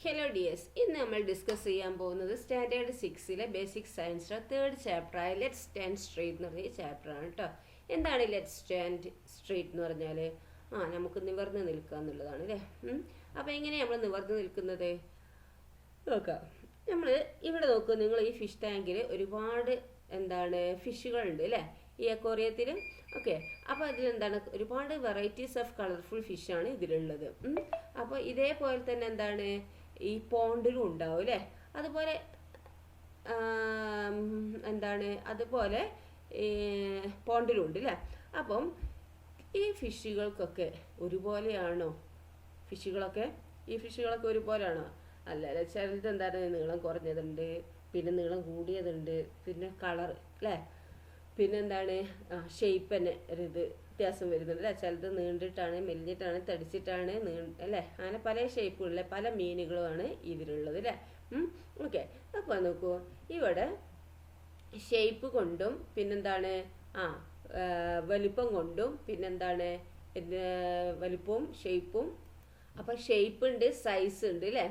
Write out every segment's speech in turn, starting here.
Hello dears, ഇന്ന് നമ്മൾ discuss ചെയ്യാൻ പോകുന്നത് സ്റ്റാൻഡേർഡ് 6-ലെ ബേസിക് സയൻസിലെ 3rd ചാപ്റ്ററായ ലെറ്റ്സ് സ്റ്റാൻഡ് സ്ട്രെയിറ്റ് എന്ന് പറഞ്ഞ ചാപ്റ്ററാണ് കേട്ടോ. എന്താണ് ലെറ്റ്സ് സ്റ്റാൻഡ് സ്ട്രെയിറ്റ് എന്ന് പറഞ്ഞാൽ? നമുക്ക് നിവർന്ന് നിൽക്കുക എന്നുള്ളതാണ് അല്ലേ. അപ്പോൾ എങ്ങനെയാണ് നമ്മൾ നിവർന്ന് നിൽക്കുന്നത് നോക്കാം. നമ്മൾ ഇവിടെ നോക്കുക, നിങ്ങൾ ഈ ഫിഷ് ടാങ്കിൽ ഒരുപാട് ഫിഷുകളുണ്ട് അല്ലേ, ഈ അക്വേറിയത്തിൽ. ഓക്കെ, അപ്പോൾ അതിലെന്താണ് ഒരുപാട് വെറൈറ്റീസ് ഓഫ് കളർഫുൾ ഫിഷാണ് ഇതിലുള്ളത്. അപ്പോൾ ഇതേപോലെ തന്നെ ഈ പോണ്ടിലും ഉണ്ടാവും അല്ലേ. അതുപോലെ അതുപോലെ ഈ പോണ്ടിലും ഉണ്ട് അല്ലേ. അപ്പം ഈ ഫിഷുകൾക്കൊക്കെ ഒരുപോലെയാണോ? ഈ ഫിഷുകളൊക്കെ ഒരുപോലെയാണോ? അല്ല, ചിലത് നീളം കുറഞ്ഞതുണ്ട്, പിന്നെ നീളം കൂടിയതുണ്ട്, പിന്നെ കളർ അല്ലേ, പിന്നെ ഷേപ്പ് തന്നെ ഒരു വ്യത്യാസം വരുന്നുണ്ട് അല്ലേ. ചിലത് നീണ്ടിട്ടാണ്, മെലിഞ്ഞിട്ടാണ്, തടിച്ചിട്ടാണ്, അല്ലേ. അങ്ങനെ പല ഷേപ്പുകളിലെ പല മീനുകളുമാണ് ഇതിലുള്ളത് അല്ലേ. ഓക്കെ, അപ്പോൾ നോക്കൂ, ഇവിടെ ഷേപ്പ് കൊണ്ടും വലിപ്പം കൊണ്ടും വലിപ്പവും ഷേപ്പും. അപ്പോൾ ഷേപ്പ് ഉണ്ട്, സൈസ് ഉണ്ട് അല്ലേ.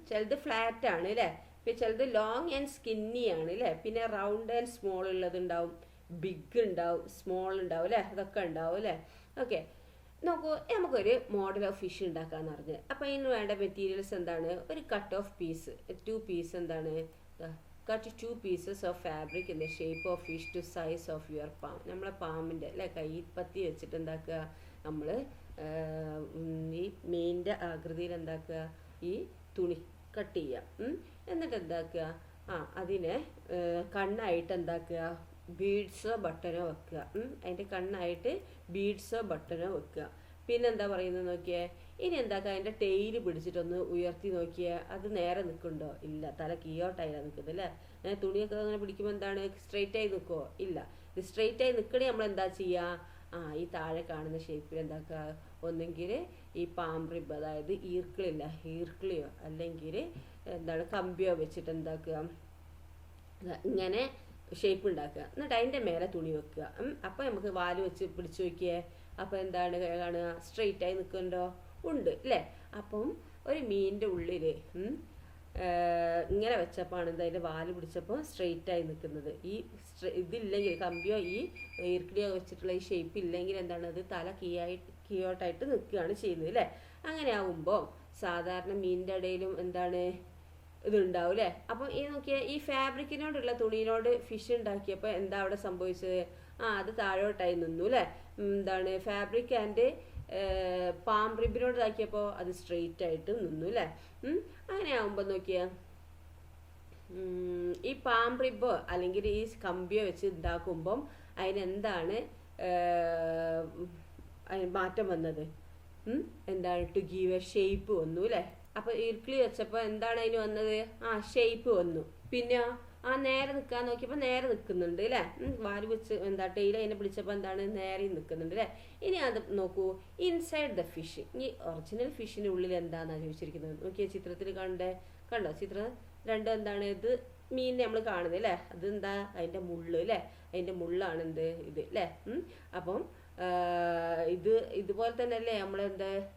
ചിലത് ഫ്ലാറ്റ് ആണ് അല്ലേ, പിന്നെ ചിലത് ലോങ് ആൻഡ് സ്കിന്നി ആണ് അല്ലേ, പിന്നെ റൗണ്ട് ആൻഡ് സ്മോൾ ഉള്ളതുണ്ടാവും, ബിഗ് ഉണ്ടാവും, സ്മോൾ ഉണ്ടാവും അല്ലേ, അതൊക്കെ ഉണ്ടാവും അല്ലേ. ഓക്കെ, നോക്കൂ, നമുക്കൊരു മോഡൽ ഓഫ് ഫിഷ് ഉണ്ടാക്കാന്ന് പറഞ്ഞത്. അപ്പോൾ ഇതിന് വേണ്ട മെറ്റീരിയൽസ് ഒരു cut off piece, 2 piece cut 2 pieces of fabric in the shape of fish to size of your palm. നമ്മളെ പാമ്പിൻ്റെ അല്ലേ കൈപ്പത്തി വെച്ചിട്ട് നമ്മൾ ഈ മീനിൻ്റെ ആകൃതിയിൽ ഈ തുണി കട്ട് ചെയ്യുക. എന്നിട്ട് അതിനെ കണ്ണായിട്ട് ബീഡ്സോ ബട്ടനോ വെക്കുക. അതിൻ്റെ കണ്ണായിട്ട് ബീഡ്സോ ബട്ടനോ വെക്കുക. പിന്നെ പറയുന്നത് നോക്കിയേ, ഇനി അതിൻ്റെ ടെയില് പിടിച്ചിട്ടൊന്ന് ഉയർത്തി നോക്കിയേ, അത് നേരെ നിൽക്കുന്നുണ്ടോ? ഇല്ല, തല കീയോട്ടായില്ല നിൽക്കുന്നത് അല്ലേ. തുണിയൊക്കെ അങ്ങനെ പിടിക്കുമ്പോൾ സ്ട്രെയിറ്റ് ആയി നിൽക്കുമോ? ഇല്ല. ഇത് സ്ട്രെയിറ്റ് ആയി നിൽക്കണേ നമ്മൾ എന്താ ചെയ്യുക? ഈ താഴെ കാണുന്ന ഷേപ്പിൽ ഒന്നെങ്കിൽ ഈ പാം റിബ്, അതായത് ഈർക്കിളിയോ അല്ലെങ്കിൽ കമ്പിയോ വെച്ചിട്ട് ഇങ്ങനെ ഷേപ്പ് ഉണ്ടാക്കുക. എന്നിട്ട് അതിൻ്റെ മേലെ തുണി വെക്കുക. അപ്പോൾ നമുക്ക് വാല് വെച്ച് പിടിച്ചു നോക്കിയേ, അപ്പോൾ കാണുക? സ്ട്രെയിറ്റ് ആയി നിൽക്കുന്നുണ്ടോ? ഉണ്ട് അല്ലേ. അപ്പം ഒരു മീനിൻ്റെ ഉള്ളിൽ ഇങ്ങനെ വെച്ചപ്പോൾ അതിൻ്റെ വാല് പിടിച്ചപ്പോൾ സ്ട്രെയിറ്റ് ആയി നിൽക്കുന്നത്. ഇതില്ലെങ്കിൽ, കമ്പിയോ ഈ ഈർക്കിളിയോ വെച്ചിട്ടുള്ള ഈ ഷേപ്പ് ഇല്ലെങ്കിൽ അത് തല കീയോട്ടായിട്ട് നിൽക്കുകയാണ് ചെയ്യുന്നത് അല്ലേ. അങ്ങനെ ആകുമ്പോൾ സാധാരണ മീനിൻ്റെ ഇടയിലും ഇതുണ്ടാവും അല്ലേ. അപ്പം ഈ നോക്കിയാൽ ഈ ഫാബ്രിക്കിനോടുള്ള തുണിയിനോട് ഫിഷ് ഉണ്ടാക്കിയപ്പോൾ എന്താ അവിടെ സംഭവിച്ചത്? അത് താഴോട്ടായി നിന്നു അല്ലേ. ഫാബ്രിക് ആൻഡ് പാം റിബിനോട് ഇതാക്കിയപ്പോൾ അത് സ്ട്രെയിറ്റ് ആയിട്ട് നിന്നു അല്ലേ. അങ്ങനെ ആകുമ്പോൾ നോക്കിയാൽ ഈ പാം റിബോ അല്ലെങ്കിൽ ഈ കമ്പിയോ വെച്ച് ഉണ്ടാക്കുമ്പം അതിനെന്താണ് മാറ്റം വന്നത്? ടു ഗീവ് എ ഷേപ്പ് വന്നു അല്ലേ. അപ്പോൾ ഈർക്കിളി വെച്ചപ്പോൾ അതിന് വന്നത്? ഷേപ്പ് വന്നു. പിന്നെ നേരെ നിൽക്കാൻ നോക്കിയപ്പോൾ നേരെ നിൽക്കുന്നുണ്ട് അല്ലേ. വാല് വെച്ച് ടെയിൽ അതിനെ പിടിച്ചപ്പോൾ നേരെ നിൽക്കുന്നുണ്ട് അല്ലേ. ഇനി അത് നോക്കൂ, ഇൻസൈഡ് ദ ഫിഷ്. ഈ ഒറിജിനൽ ഫിഷിൻ്റെ ഉള്ളിൽ എന്താണെന്നാണ് ചോദിച്ചിരിക്കുന്നത്. നോക്കിയാൽ ചിത്രത്തിൽ കണ്ടോ? ചിത്രം 2 ഇത് മീനിനെ നമ്മൾ കാണുന്നത് അല്ലേ. അതെന്താ? അതിൻ്റെ മുള്ള് അല്ലേ. അതിൻ്റെ മുള്ളാണ് ഇത് അല്ലേ. അപ്പം ഇതുപോലെ തന്നെ അല്ലേ നമ്മൾ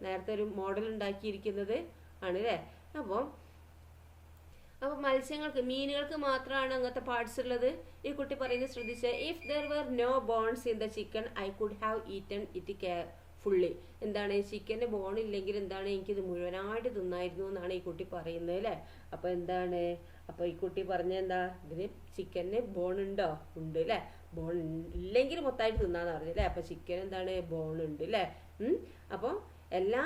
നേരത്തെ ഒരു മോഡൽ ഉണ്ടാക്കിയിരിക്കുന്നത് ആണ് അല്ലേ. അപ്പോൾ മീനുകൾക്ക് മാത്രമാണ് അങ്ങനത്തെ പാർട്സ് ഉള്ളത്. ഈ കുട്ടി പറയുന്നത് ശ്രദ്ധിച്ച്, if there were no bones in the chicken I could have eaten it fully. ചിക്കൻ്റെ ബോൺ ഇല്ലെങ്കിൽ എനിക്കിത് മുഴുവനായിട്ട് തിന്നായിരുന്നു എന്നാണ് ഈ കുട്ടി പറയുന്നത് അല്ലേ. അപ്പോൾ അപ്പോൾ ഈ കുട്ടി പറഞ്ഞെന്താ, ഇതിന് ചിക്കന് ബോൺ ഉണ്ടോ? ഉണ്ട് അല്ലേ. ബോൺ ഇല്ലെങ്കിൽ മൊത്തമായിട്ട് തിന്നാന്ന് പറഞ്ഞു അല്ലേ. അപ്പോൾ ചിക്കൻ ബോൺ ഉണ്ട് അല്ലേ. അപ്പോൾ എല്ലാ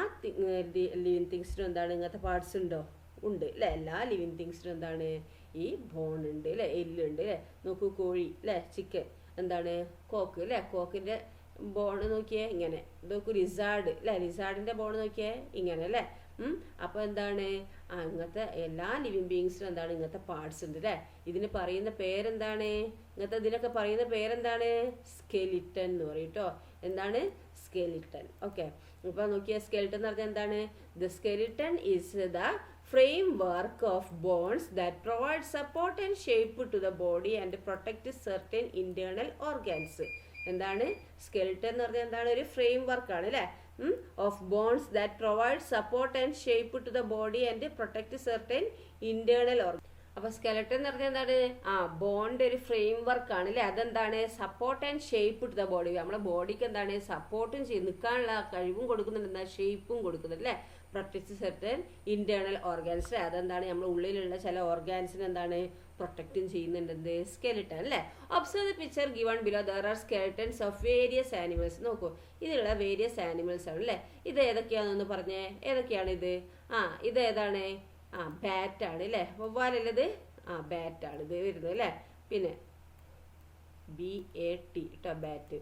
ലിവിങ് തിങ്സിനും ഇങ്ങനത്തെ പാർട്സ് ഉണ്ടോ? ഉണ്ട് അല്ലേ. എല്ലാ ലിവിങ് തിങ്സിനും ഈ ബോൺ ഉണ്ട് അല്ലേ, എല്ലുണ്ട് അല്ലേ. നോക്കൂ, കോഴി അല്ലേ, ചിക്കൻ കോക്ക് അല്ലേ. കോക്കിൻ്റെ ബോൺ നോക്കിയേ ഇങ്ങനെ. നോക്കൂ, ലിസാർഡ് അല്ലേ, ലിസാർഡിൻ്റെ ബോൺ നോക്കിയേ ഇങ്ങനെ അല്ലേ. അപ്പോൾ ഇങ്ങനത്തെ എല്ലാ ലിവിങ് ബീയിങ്സിനും ഇങ്ങനത്തെ പാർട്സ് ഉണ്ട് അല്ലേ. ഇതിന് പറയുന്ന പേരെന്താണ്? ഇതിനൊക്കെ പറയുന്ന പേരെന്താണ്? സ്കെലിറ്റൻ എന്ന് പറയും കേട്ടോ. സ്കെലിറ്റൻ. ഓക്കെ, അപ്പോൾ നോക്കിയാൽ സ്കെലിറ്റൻ എന്ന് പറഞ്ഞാൽ എന്താണ്? The skeleton is the framework of bones that provide support and shape to the body and protect certain internal organs. Skeleton എന്ന് പറഞ്ഞാൽ ഒരു ഫ്രെയിം വർക്കാണ് അല്ലേ. Of bones that provide support and shape to the body and protect certain internal organ. അപ്പൊ skeleton എന്ന് പറഞ്ഞാൽ എന്താണ്? ബോണിന്റെ ഒരു ഫ്രെയിം വർക്ക് ആണ് അല്ലെ. അതെന്താണ്? Support and shape to the body. നമ്മുടെ ബോഡിക്ക് എന്താണ്? സപ്പോർട്ടും ചെയ്യും, നിൽക്കാനുള്ള കഴിവും കൊടുക്കുന്നുണ്ട്, എന്താ ഷേപ്പും കൊടുക്കുന്നുണ്ട് അല്ലെ. Protect certain internal organs. അതെന്താണ്? നമ്മുടെ ഉള്ളിലുള്ള ചില ഓർഗാൻസിന് എന്താണ്? പ്രൊട്ടക്റ്റും ചെയ്യുന്നുണ്ട് എന്ത്? സ്കെലിട്ടൻ അല്ലെ. Observe the picture given below. There are skeletons of various animals. നോക്കൂ, ഇതിലുള്ള വേരിയസ് ആനിമൽസ് ആണ് അല്ലെ. ഇത് ഏതൊക്കെയാണെന്ന് പറഞ്ഞേ. ഏതൊക്കെയാണ് ഇത്? ഇത് ഏതാണ്? ബാറ്റ് ആണ് അല്ലേ. വവ്വാലല്ലത്? ബാറ്റ് ആണ് ഇത് വരുന്നത് അല്ലേ. പിന്നെ BAT കേട്ടോ, ബാറ്റ്.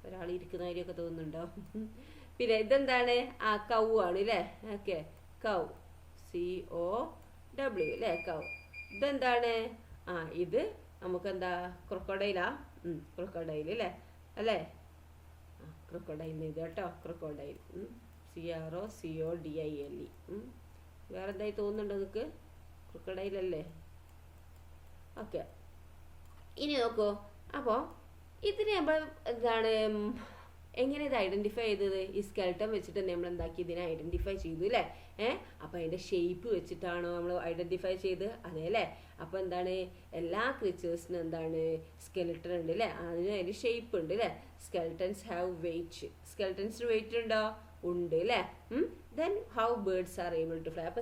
ഒരാൾ ഇരിക്കുന്ന കാര്യമൊക്കെ തോന്നുന്നുണ്ടോ? പിന്നെ ഇതെന്താണ്? കൗ ആണ് അല്ലേ. ഓക്കെ, കൗ, COW അല്ലേ, കൗ. ഇതെന്താണ്? ഇത് നമുക്കെന്താ? ക്രൊക്കോഡൈലാ. ക്രൊക്കോഡൈൽ അല്ലേ, അല്ലേ. ക്രൊക്കോഡൈൽ ഇത് കേട്ടോ, ക്രൊക്കോഡൈൽ. CROCODILE. വേറെ എന്തായി തോന്നുന്നുണ്ടോ നിങ്ങൾക്ക്? ക്രൊക്കഡൈലല്ലേ. ഓക്കെ, ഇനി നോക്കൂ. അപ്പോൾ ഇതിന് നമ്മൾ എന്താണ്, എങ്ങനെ ഇത് ഐഡന്റിഫൈ ചെയ്തത്? ഈ സ്കെൽട്ടൻ വെച്ചിട്ട് നമ്മൾ എന്താക്കി ഇതിനെ ഐഡന്റിഫൈ ചെയ്തു അല്ലേ. അപ്പോൾ അതിന്റെ ഷേപ്പ് വെച്ചിട്ടാണോ നമ്മൾ ഐഡന്റിഫൈ ചെയ്ത്? അതെ അല്ലേ. അപ്പോൾ എന്താണ്, എല്ലാ ക്രീച്ചേഴ്സിനും എന്താണ്? സ്കെൽട്ടൻ ഉണ്ട് അല്ലേ. അതിന് ഷേപ്പ് ഉണ്ട് അല്ലേ. Skeletons have weight. സ്കെൽട്ടൻസിന് വെയിറ്റ് ഉണ്ടോ? ഉണ്ട് അല്ലേ. Then how birds are able to fly. അപ്പൊ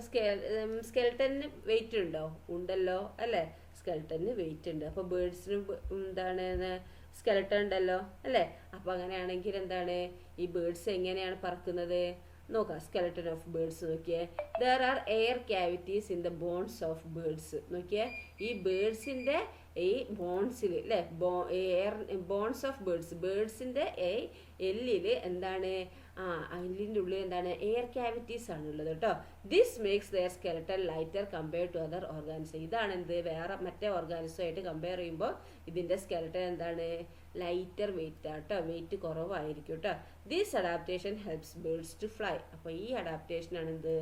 സ്കെൽട്ടന് വെയിറ്റ് ഉണ്ടോ? ഉണ്ടല്ലോ അല്ലേ. സ്കെൽട്ടന് വെയിറ്റ് ഉണ്ട്. അപ്പൊ ബേർഡ്സിന് എന്താണ്? സ്കെൽട്ടൻ ഉണ്ടല്ലോ അല്ലേ. അപ്പൊ അങ്ങനെയാണെങ്കിൽ എന്താണ്, ഈ ബേർഡ്സ് എങ്ങനെയാണ് പറക്കുന്നത്? നോക്കാം. സ്കെലട്ടൻ ഓഫ് ബേർഡ്സ് നോക്കിയേ. There are air cavities in the bones of birds. നോക്കിയേ, ഈ ബേർഡ്സിന്റെ ഈ ബോൺസിൽ അല്ലേ, എയർ ബോൺസ് ഓഫ് ബേർഡ്സിന്റെ എല്ലില് എന്താണ്? എല്ലിൻ്റെ ഉള്ളിൽ എന്താണ്? എയർ ക്യാവിറ്റീസ് ആണ് ഉള്ളത് കേട്ടോ. This makes their skeleton lighter compared to other organs. ഇതാണ് എന്ത്? വേറെ മറ്റേ ഓർഗാൻസുമായിട്ട് കമ്പയർ ചെയ്യുമ്പോൾ ഇതിന്റെ സ്കെലട്ടൻ എന്താണ്? ലൈറ്റർ വെയിറ്റ് ആട്ടോ, വെയിറ്റ് കുറവായിരിക്കും കേട്ടോ. This adaptation helps birds to fly. അപ്പോൾ ഈ അഡാപ്റ്റേഷനാണ് എന്ത്?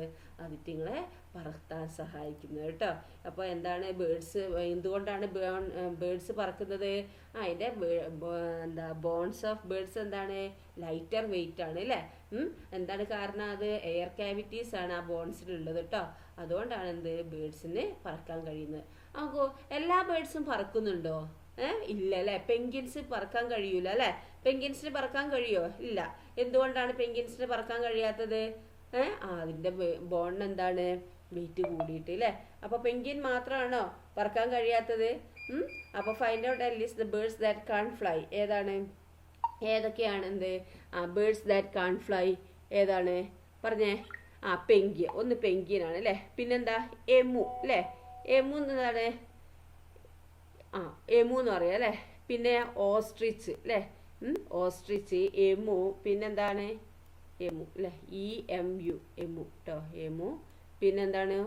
അതിഥികളെ പറത്താൻ സഹായിക്കുന്നത് കേട്ടോ. അപ്പോൾ എന്താണ് ബേർഡ്സ്, എന്തുകൊണ്ടാണ് ബേർഡ്സ് പറക്കുന്നത്? അതിൻ്റെ എന്താ ബോൺസ് ഓഫ് ബേർഡ്സ് എന്താണ്? ലൈറ്റർ വെയിറ്റ് ആണ് അല്ലേ. എന്താണ് കാരണം? അത് എയർ ക്യാവിറ്റീസ് ആണ് ആ ബോൺസിലുള്ളത് കേട്ടോ. അതുകൊണ്ടാണ് എന്ത്? ബേർഡ്സിന് പറക്കാൻ കഴിയുന്നത്. നമുക്ക് എല്ലാ ബേർഡ്സും പറക്കുന്നുണ്ടോ? ഇല്ല അല്ലേ. പെൻഗ്വിൻസ് പറക്കാൻ കഴിയൂല അല്ലേ. പെൻഗ്വിൻസിന് പറക്കാൻ കഴിയോ? ഇല്ല. എന്തുകൊണ്ടാണ് പെൻഗ്വിൻസിന് പറക്കാൻ കഴിയാത്തത്? അതിന്റെ ബോണിന് എന്താണ്? വെയിറ്റ് കൂടിയിട്ട് അല്ലേ. അപ്പൊ പെൻഗ്വിൻ മാത്രമാണോ പറക്കാൻ കഴിയാത്തത്? അപ്പൊ find out and list the birds that can fly. ഏതാണ്? ഏതൊക്കെയാണ് എന്ത്? ബേർഡ്സ് ദാറ്റ് കാൺ ഫ്ലൈ ഏതാണ്? പറഞ്ഞേ. പെൻഗ്വിൻ. ഒന്ന് പെൻഗ്വിൻ ആണ് അല്ലേ. പിന്നെന്താ? എമു അല്ലേ. എമു എന്നതാണ്? എമു എന്ന് പറയാം അല്ലേ. പിന്നെ ഓസ്ട്രിച്ച് അല്ലേ. ഓസ്ട്രിച്ച്, എമു, പിന്നെന്താണ്? എമു അല്ലേ. EMU, എമു കേട്ടോ, എമു. പിന്നെന്താണ്?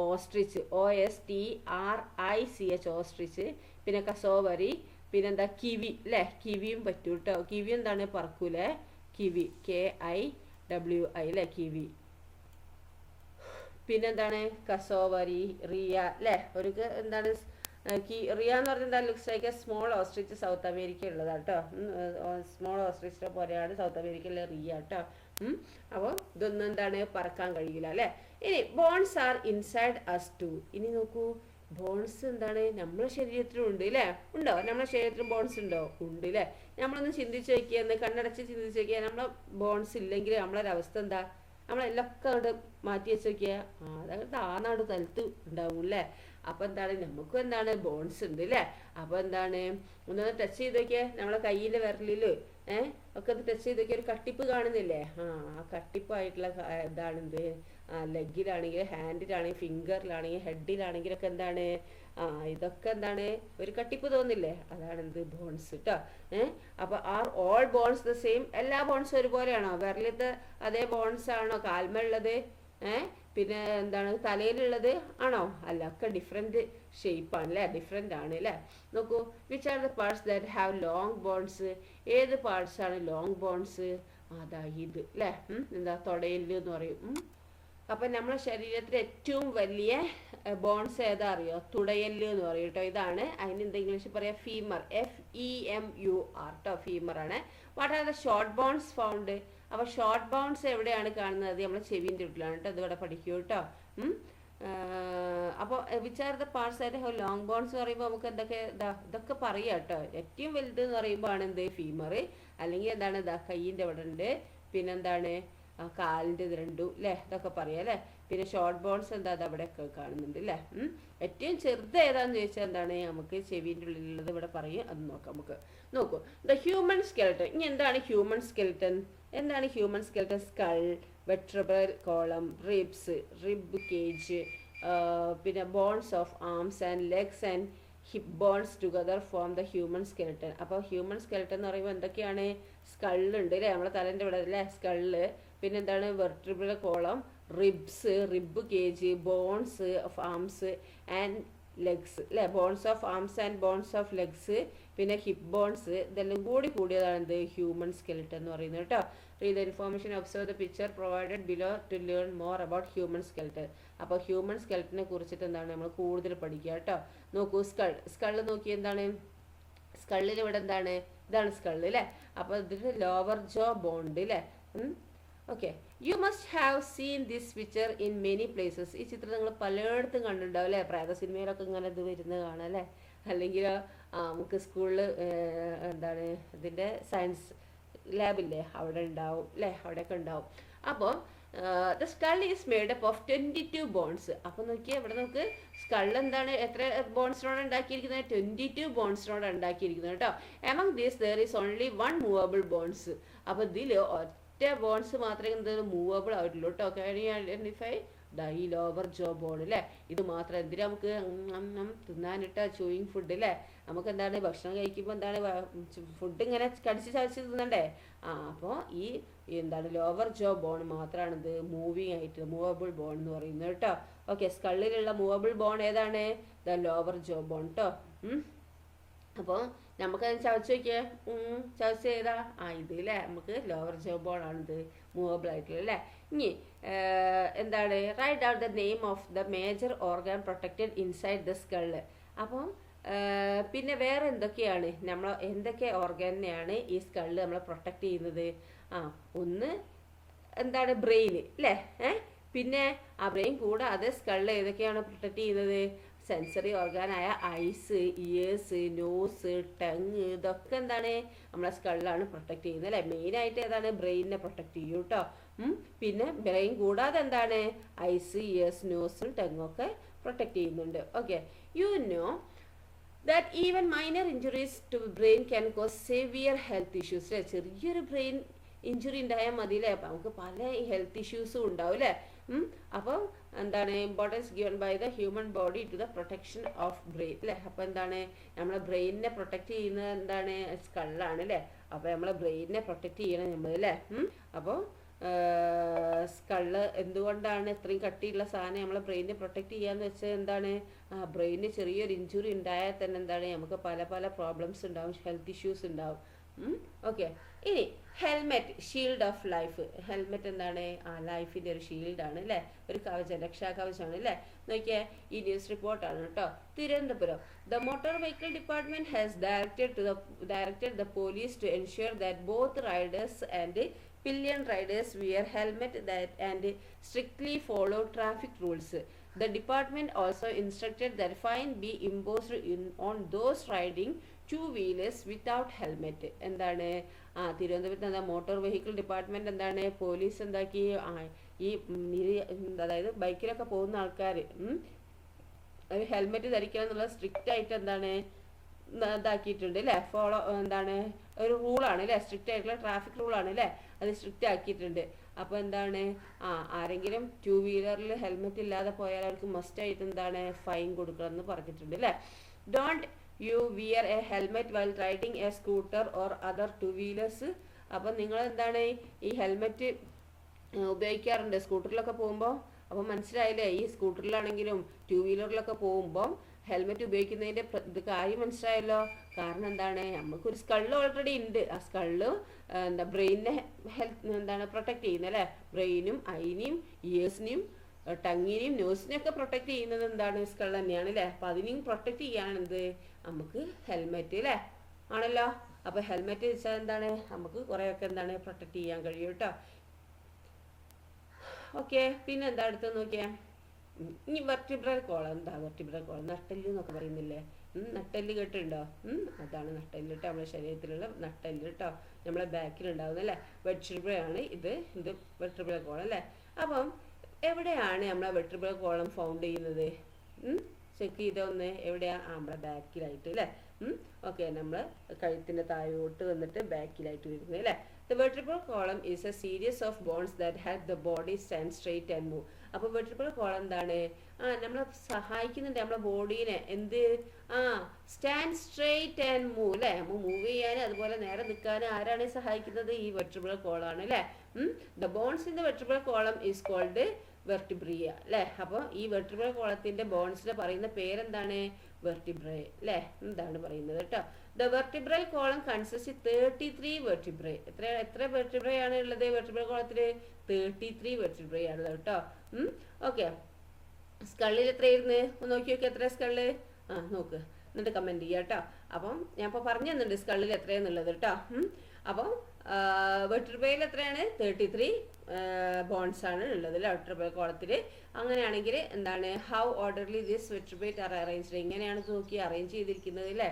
Ostrich, OSTRICH, ostrich. പിന്നെ കസോവറി. പിന്നെന്താ? കിവി അല്ലേ. കിവിയും പറ്റൂ കേട്ടോ. കിവി എന്താണ്? പറക്കൂലേ. കിവി, KIWI അല്ലേ, കിവി. പിന്നെന്താണ്? കസോവറി, റിയ അല്ലേ. ഒരു എന്താണ്? റിയ എന്ന് പറഞ്ഞാൽ എന്താ? Looks like A small ostrich. South America ഉള്ളതാണ് കേട്ടോ. സ്മോൾ ഓസ്ട്രിച്ചിനെ പോലെയാണ് സൗത്ത് അമേരിക്കയിലെ റിയ കേട്ടോ. അപ്പോൾ ഇതൊന്നും എന്താണ്? പറക്കാൻ കഴിയില്ല അല്ലേ. ഇനി bones are inside us too. ഇനി നോക്കൂ, ബോൺസ് എന്താണ്? നമ്മളെ ശരീരത്തിലും ഉണ്ട് അല്ലേ. ഉണ്ടോ? നമ്മളെ ശരീരത്തിലും ബോൺസ് ഉണ്ടോ? ഉണ്ട് അല്ലേ. നമ്മളൊന്ന് ചിന്തിച്ച് നോക്കിയാൽ, കണ്ണടച്ച് ചിന്തിച്ച് നോക്കിയാൽ, നമ്മളെ ബോൺസ് ഇല്ലെങ്കിൽ നമ്മളൊരവസ്ഥ എന്താ? നമ്മളെല്ലാം അങ്ങോട്ട് മാറ്റി വെച്ച് നോക്കിയാൽ അതായത് നാട് തലത്ത് ഉണ്ടാവും അല്ലേ. അപ്പൊ എന്താണ്? നമുക്കും എന്താണ്? ബോൺസ് ഉണ്ട് അല്ലേ. അപ്പൊ എന്താണ്? ഒന്നൊന്ന് ടച്ച് ചെയ്ത് നോക്കിയാൽ നമ്മളെ കയ്യിലെ വിരലില് ഒക്കെ ഒന്ന് ടച്ച് ചെയ്ത് നോക്കിയാൽ ഒരു കട്ടിപ്പ് കാണുന്നില്ലേ. ആ കട്ടിപ്പായിട്ടുള്ള ഇതാണെന്ത്? ലെഗിലാണെങ്കിൽ, ഹാൻഡിലാണെങ്കിൽ, ഫിംഗറിലാണെങ്കിൽ, ഹെഡിലാണെങ്കിലൊക്കെ എന്താണ്? ഇതൊക്കെ എന്താണ്? ഒരു കട്ടിപ്പ് തോന്നില്ലേ. അതാണ് എന്ത്? ബോൺസ് കേട്ടോ. അപ്പൊ are all bones the same? എല്ലാ ബോൺസും ഒരുപോലെയാണോ? വിരലത്തെ അതേ ബോൺസ് ആണോ കാൽമുള്ളത്? പിന്നെ എന്താണ്? തലയിലുള്ളത് ആണോ? അല്ല, ഒക്കെ ഡിഫറെന്റ് ഷേപ്പാണ് അല്ലേ. ഡിഫറെന്റ് ആണ് അല്ലേ. നോക്കൂ, which are the parts that have long bones. ഏത് പാർട്സ് ആണ് ലോങ് ബോൺസ്? അതാ ഇത് അല്ലേ. എന്താ? തൊടയില് എന്ന് പറയും. അപ്പം നമ്മുടെ ശരീരത്തിൽ ഏറ്റവും വലിയ ബോൺസ് ഏതാ അറിയോ? തുടയല് എന്ന് പറയും കേട്ടോ. ഇതാണ് അതിന് എന്താ ഇംഗ്ലീഷ് പറയാ? ഫീമർ. FEMUR കേട്ടോ, ഫീമർ ആണ്. What are the short bones found? അപ്പോൾ ഷോർട്ട് ബോൺസ് എവിടെയാണ് കാണുന്നത്? നമ്മുടെ ചെവിൻ്റെ ഉള്ളിലാണ് കേട്ടോ. ഇതിവിടെ പഠിക്കൂ കേട്ടോ. അപ്പോൾ വിച്ച് ആർ ദ പാർട്സ് ആയിട്ട് ഹൗ ലോങ് ബോൺസ് എന്ന് പറയുമ്പോൾ നമുക്ക് എന്തൊക്കെ ഇതൊക്കെ പറയാം കേട്ടോ. ഏറ്റവും വലുത് എന്ന് പറയുമ്പോൾ ആണ് എന്ത്? ഫീമർ. അല്ലെങ്കിൽ എന്താണ് കയ്യിൻ്റെ ഇവിടെ ഉണ്ട്. പിന്നെന്താണ് കാലിൻ്റെ ഇത് രണ്ടും അല്ലേ, ഇതൊക്കെ പറയാം അല്ലേ. പിന്നെ ഷോർട്ട് ബോൺസ് എന്താ അത് അവിടെയൊക്കെ കാണുന്നുണ്ട് അല്ലേ. ഏറ്റവും ചെറുത് ഏതാന്ന് ചോദിച്ചാൽ എന്താണ് നമുക്ക് ചെവിൻ്റെ ഉള്ളിലുള്ളത് ഇവിടെ പറയും. അത് നോക്കാം നമുക്ക്. നോക്കൂ, ദ ഹ്യൂമൻ സ്കെൽട്ടൻ. ഇനി എന്താണ് ഹ്യൂമൻ സ്കെൽട്ടൻ? എന്താണ് human skeleton? Skull, vertebral column, ribs, rib cage, പിന്നെ bones of arms and legs and hip bones together form the human skeleton. അപ്പോൾ ഹ്യൂമൻ സ്കെൽട്ടൻ എന്ന് പറയുമ്പോൾ എന്തൊക്കെയാണ്? സ്കള്ളുണ്ട് അല്ലേ, നമ്മളെ തലേൻ്റെ ഇവിടെ അല്ലേ സ്കള്ള്. പിന്നെന്താണ്? Vertebral column, ribs, rib cage, bones of arms and legs അല്ലേ, bones of arms and bones of legs, പിന്നെ ഹിപ്പ് ബോൺസ്. ഇതെല്ലാം കൂടിയതാണ് എന്ത്? ഹ്യൂമൻ സ്കെൽട്ടൻ എന്ന് പറയുന്നത് കേട്ടോ. Read the information, observe the picture provided below to learn more about human skeleton. അപ്പോൾ human സ്കെൽട്ടനെ കുറിച്ചിട്ട് എന്താണ് നമ്മൾ കൂടുതൽ പഠിക്കുക കേട്ടോ. നോക്കൂ, സ്കള് നോക്കി. എന്താണ് സ്കള്ളിൽ ഇവിടെ എന്താണ്? ഇതാണ് സ്കള് അല്ലേ. അപ്പോൾ ഇതിന് ലോവർ ജോ ബോണ്ട് അല്ലേ. Okay, you must have seen this picture in many places. ഈ ചിത്രം നിങ്ങൾ പലയിടത്തും കണ്ടിട്ടുണ്ടാവും അല്ലേ. പ്രേത സിനിമയിലൊക്കെ ഇങ്ങനെ ഇത് വരുന്നത് കാണാം അല്ലേ. അല്ലെങ്കിൽ നമുക്ക് സ്കൂളിൽ എന്താണ് ഇതിൻ്റെ സയൻസ് ലാബില്ലേ അവിടെ ഉണ്ടാവും അല്ലേ, അവിടെയൊക്കെ ഉണ്ടാവും. അപ്പോൾ the skull is made up of 22 bones. അപ്പോൾ നോക്കിയാൽ ഇവിടെ നമുക്ക് സ്കൾ എന്താണ്? എത്ര ബോൺസിനോട് ഉണ്ടാക്കിയിരിക്കുന്നത്? 22 ബോൺസിനോട് ഉണ്ടാക്കിയിരിക്കുന്നത് കേട്ടോ. Among these there is only 1 movable bones. അപ്പോൾ ഇതിൽ ഒറ്റ ബോൺസ് മാത്രമേ എന്തെങ്കിലും മൂവബിൾ ആയിട്ടുള്ളൂ കേട്ടോ. Can you identify? ഈ ലോവർ ജോ ബോൺ അല്ലേ. ഇത് മാത്രം എന്തിനാ നമുക്ക് തിന്നാനിട്ട ചൂയിങ് ഫുഡ് അല്ലേ. നമുക്ക് എന്താണ് ഭക്ഷണം കഴിക്കുമ്പോൾ എന്താണ് ഫുഡ് ഇങ്ങനെ കടിച്ച് ചവച്ച് തിന്നണ്ടേ. അപ്പോൾ ഈ എന്താണ് ലോവർ ജോ ബോൺ മാത്രമാണ് ഇത് മൂവിങ് ആയിട്ട് മൂവബിൾ ബോൺ എന്ന് പറയുന്നത് കേട്ടോ. ഓക്കെ, സ്കള്ളിലുള്ള മൂവബിൾ ബോൺ ഏതാണ്? ദ ലോവർ ജോ ബോൺ കേട്ടോ. അപ്പോൾ നമുക്കത് ചവച്ച് നോക്കിയേ. ചവച്ച് ചെയ്താ ഇത് അല്ലേ, നമുക്ക് ലോവർ ജോ ബോൺ ആണിത് മൂവബിൾ ആയിട്ടുള്ളത് അല്ലേ. ഇനി എന്താണ്? Write out the name of the major organ protected inside the skull. അപ്പം പിന്നെ വേറെ എന്തൊക്കെയാണ് എന്തൊക്കെ ഓർഗനെയാണ് ഈ സ്കള് നമ്മളെ പ്രൊട്ടക്റ്റ് ചെയ്യുന്നത്? ഒന്ന് എന്താണ്? ബ്രെയിൻ അല്ലേ. പിന്നെ ആ ബ്രെയിൻ കൂടാതെ സ്കള് ഏതൊക്കെയാണ് പ്രൊട്ടക്റ്റ് ചെയ്യുന്നത്? സെൻസറി ഓർഗാനായ ഐസ്, ഇയേഴ്സ്, നോസ്, ടങ്, ഇതൊക്കെ എന്താണ് നമ്മളെ സ്കളാണ് പ്രൊട്ടക്റ്റ് ചെയ്യുന്നത് അല്ലേ. മെയിനായിട്ട് ഏതാണ്? ബ്രെയിനിനെ പ്രൊട്ടക്റ്റ് ചെയ്യും കേട്ടോ. പിന്നെ ബ്രെയിൻ കൂടാതെ എന്താണ്? ഐസ്, ഇയേഴ്സ്, നോസും ടങ്ങൊക്കെ പ്രൊട്ടക്റ്റ് ചെയ്യുന്നുണ്ട്. Okay, you know that even minor injuries to brain can cause severe health issues അല്ലേ. ചെറിയൊരു ബ്രെയിൻ ഇഞ്ചുറി ഉണ്ടായാൽ മതി അല്ലേ, അപ്പം നമുക്ക് പല ഹെൽത്ത് ഇഷ്യൂസും ഉണ്ടാവും അല്ലേ. അപ്പം എന്താണ്? Importance given by the human body to the protection of brain അല്ലേ. അപ്പോൾ എന്താണ്? നമ്മളെ ബ്രെയിനിനെ പ്രൊട്ടക്റ്റ് ചെയ്യുന്നത് എന്താണ്? സ്കളാണ് അല്ലേ. അപ്പോൾ നമ്മളെ ബ്രെയിനിനെ പ്രൊട്ടക്റ്റ് ചെയ്യണം നമ്മൾ അല്ലേ. അപ്പോൾ സ്കള് എന്തുകൊണ്ടാണ് ഇത്രയും കട്ടിയുള്ള സാധനം നമ്മളെ ബ്രെയിനിനെ പ്രൊട്ടക്റ്റ് ചെയ്യാന്ന് വെച്ചാൽ എന്താണ്? ബ്രെയിനിന് ചെറിയൊരു ഇഞ്ചുറി ഉണ്ടായാൽ തന്നെ എന്താണ് നമുക്ക് പല പല പ്രോബ്ലംസ് ഉണ്ടാവും, ഹെൽത്ത് ഇഷ്യൂസ് ഉണ്ടാവും. ഓക്കെ, ഇനി helmet, shield of life. Helmet എന്താണ്? ലൈഫിൻ്റെ ഒരു ഷീൽഡാണ് അല്ലേ, ഒരു കവചം, രക്ഷാകവചമാണ് അല്ലേ. നോക്കിയാൽ ഈ ന്യൂസ് റിപ്പോർട്ടാണ് കേട്ടോ. Thiruvananthapuram, the motor vehicle department has directed the police to ensure that both riders and pillion riders wear helmet and strictly follow traffic rules. The department also instructed that fine be imposed on those riding two-wheelers without helmet. എന്താണ്? തിരുവനന്തപുരത്ത് എന്താ motor vehicle department എന്താണ്? Police എന്താക്കി? ഈ അതായത് ബൈക്കിലൊക്കെ പോകുന്ന ആൾക്കാർ helmet ധരിക്കണം എന്നുള്ളത് സ്ട്രിക്റ്റ് ആയിട്ട് എന്താണ് ഇതാക്കിയിട്ടുണ്ട് അല്ലേ. ഫോളോ എന്താണ്? ഒരു റൂളാണ് അല്ലേ, സ്ട്രിക്റ്റ് ആയിട്ടുള്ള ട്രാഫിക് റൂളാണ് അല്ലേ, അത് സ്ട്രിക്റ്റ് ആക്കിയിട്ടുണ്ട്. അപ്പോൾ എന്താണ്? ആരെങ്കിലും 2 വീലറിൽ ഹെൽമെറ്റ് ഇല്ലാതെ പോയാൽ അവർക്ക് മസ്റ്റ് ആയിട്ട് എന്താണ്? ഫൈൻ കൊടുക്കണം എന്ന് പറഞ്ഞിട്ടുണ്ട് അല്ലേ. Don't you wear a helmet while riding a scooter or other 2 wheelers. അപ്പം നിങ്ങൾ എന്താണ് ഈ ഹെൽമെറ്റ് ഉപയോഗിക്കാറുണ്ട് സ്കൂട്ടറിലൊക്കെ പോകുമ്പോൾ? അപ്പം മനസ്സിലായില്ലേ, ഈ സ്കൂട്ടറിലാണെങ്കിലും 2 വീലറിലൊക്കെ പോകുമ്പോൾ ഹെൽമെറ്റ് ഉപയോഗിക്കുന്നതിൻ്റെ കാര്യം മനസ്സിലായല്ലോ. കാരണം എന്താണ്? നമുക്കൊരു സ്കള് ഓൾറെഡി ഉണ്ട്. ആ സ്കള് ബ്രെയിനിനെ പ്രൊട്ടക്റ്റ് ചെയ്യുന്നത് അല്ലേ. ബ്രെയിനും ഐനെയും ഇയേഴ്സിനെയും ടങ്ങിനെയും നോസിനെയൊക്കെ പ്രൊട്ടക്ട് ചെയ്യുന്നത് എന്താണ്? സ്കൾ തന്നെയാണ് അല്ലേ? അപ്പൊ അതിനെയും പ്രൊട്ടക്ട് ചെയ്യാനാണ് എന്ത് നമുക്ക് ഹെൽമെറ്റ് അല്ലേ ആണല്ലോ. അപ്പൊ ഹെൽമെറ്റ് വെച്ചാൽ എന്താണ് നമുക്ക് കുറെയൊക്കെ എന്താണ് പ്രൊട്ടക്ട് ചെയ്യാൻ കഴിയും കേട്ടോ. ഓക്കെ, പിന്നെ എന്താ അടുത്ത് നോക്കിയാ ഇനി വെർട്ടിബ്രൽ കോളം. എന്താ വെർട്ടിബ്രൽ കോളം? നട്ടെല്ല് എന്നൊക്കെ പറയുന്നില്ലേ? നട്ടെല്ല് കേട്ടുണ്ടോ? അതാണ് നട്ടെല്ല് കേട്ടോ, നമ്മുടെ ശരീരത്തിലുള്ള നട്ടെല്ല് കേട്ടോ, നമ്മളെ ബാക്കിൽ ഉണ്ടാവുന്നത് അല്ലേ. വെർട്ടിബ്രയാണ് ഇത് വെർട്ടിബ്രൽ കോളം അല്ലേ. അപ്പം എവിടെയാണ് നമ്മളെ വെർട്ടിബ്രൽ കോളം ഫൗണ്ട് ചെയ്യുന്നത്? ചെക്ക് ചെയ്തൊന്ന് എവിടെയാ? നമ്മുടെ ബാക്കിലായിട്ട് അല്ലേ. ഓക്കെ, നമ്മൾ കഴുത്തിന്റെ താഴോട്ട് വന്നിട്ട് ബാക്കിലായിട്ട് വരുന്നത് അല്ലേ. The vertebral column is a series of bones that help the body stand straight and move. അപ്പോൾ വെർട്ടിബ്രൽ കോളം എന്താണ്? നമ്മളെ സഹായിക്കുന്നുണ്ട് നമ്മളെ ബോഡീനെ എന്ത് സ്റ്റാൻഡ് സ്ട്രെയിറ്റ് ആൻഡ് മൂവ് അല്ലേ. മൂവ് ചെയ്യാൻ അതുപോലെ നേരെ നിൽക്കാൻ ആരാണ് സഹായിക്കുന്നത്? ഈ വെർട്ടിബ്രൽ കോളാണ് അല്ലേ. The bones in the vertebral column is called vertebrae അല്ലേ. അപ്പോൾ ഈ വെർട്ടിബ്രൽ കോളത്തിന്റെ ബോൺസിനെ പറയുന്ന പേരെന്താണ്? വെർട്ടിബ്രേ അല്ലേ. എന്താണ് പറയുന്നത് കേട്ടോ. The vertebral column consist 33 vertebrae. എത്ര വെർട്ടിബ്രേ ആണ് ഉള്ളത് വെർട്ടിബ്രൽ കോളത്തിൽ? 33 വെർട്ടിബ്രേ ആണുള്ളത് കേട്ടോ. ഓക്കെ, സ്കള്ളിൽ എത്രയായിരുന്നു ഒന്ന് നോക്കി നോക്കി, എത്ര സ്കള്ള്? നോക്ക്, എന്നിട്ട് കമന്റ് ചെയ്യാം കേട്ടോ. അപ്പം ഞാൻ ഇപ്പോൾ പറഞ്ഞു തന്നിട്ടുണ്ട് സ്കള്ളിൽ എത്രയാന്നുള്ളത് കേട്ടോ. അപ്പം വെർട്ടിബ്രയിൽ എത്രയാണ്? 33 ബോൺസ് ആണ് ഉള്ളത് അല്ലേ വെർട്ടിബ്രൽ കോളത്തിൽ. അങ്ങനെയാണെങ്കിൽ എന്താണ് how orderly this vertebrate are arranged? എങ്ങനെയാണ് നോക്കി അറേഞ്ച് ചെയ്തിരിക്കുന്നത് അല്ലേ.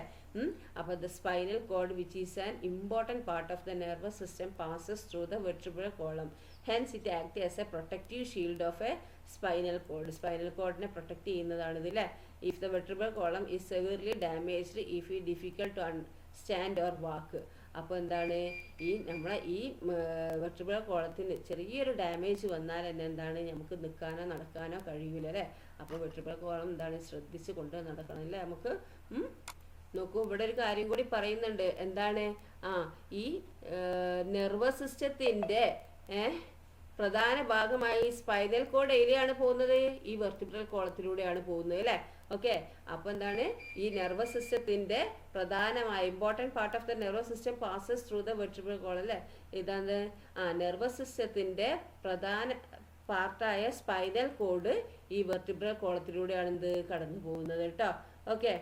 അപ്പോൾ the spinal cord which is an important part of the nervous system passes through the vertebral column. Hence it act as a protective shield of a spinal cord. Spinal കോഡിനെ protect ചെയ്യുന്നതാണിത് അല്ലേ. If the vertebral column is severely damaged if it difficult to stand or walk. അപ്പോൾ എന്താണ് നമ്മളെ ഈ vertebral കോളത്തിന് ചെറിയൊരു damage വന്നാൽ തന്നെ എന്താണ് നമുക്ക് നിൽക്കാനോ നടക്കാനോ കഴിയൂല അല്ലേ. അപ്പോൾ വെർട്ടിബ്രൽ കോളം എന്താണ് ശ്രദ്ധിച്ച് കൊണ്ട് നടക്കണം അല്ലേ നമുക്ക്. നോക്കൂ, ഇവിടെ ഒരു കാര്യം കൂടി പറയുന്നുണ്ട്. എന്താണ്? ഈ നെർവസ് സിസ്റ്റത്തിന്റെ പ്രധാന ഭാഗമായി സ്പൈനൽ കോഡ് എവിടെയാണ് പോകുന്നത്? ഈ വെർട്ടിബ്രൽ കോളത്തിലൂടെയാണ് പോകുന്നത് അല്ലേ. ഓക്കെ, അപ്പോൾ എന്താണ് ഈ നെർവസ് സിസ്റ്റത്തിന്റെ പ്രധാനമായ important part of the nervous system passes through the vertebral column അല്ലേ. ഇതാണ് നെർവസ് സിസ്റ്റത്തിന്റെ പ്രധാന പാർട്ടായ സ്പൈനൽ കോഡ് ഈ വെർട്ടിബ്രൽ കോളത്തിലൂടെയാണ് എന്ത് കടന്നു പോകുന്നത് കേട്ടോ. ഓക്കെ,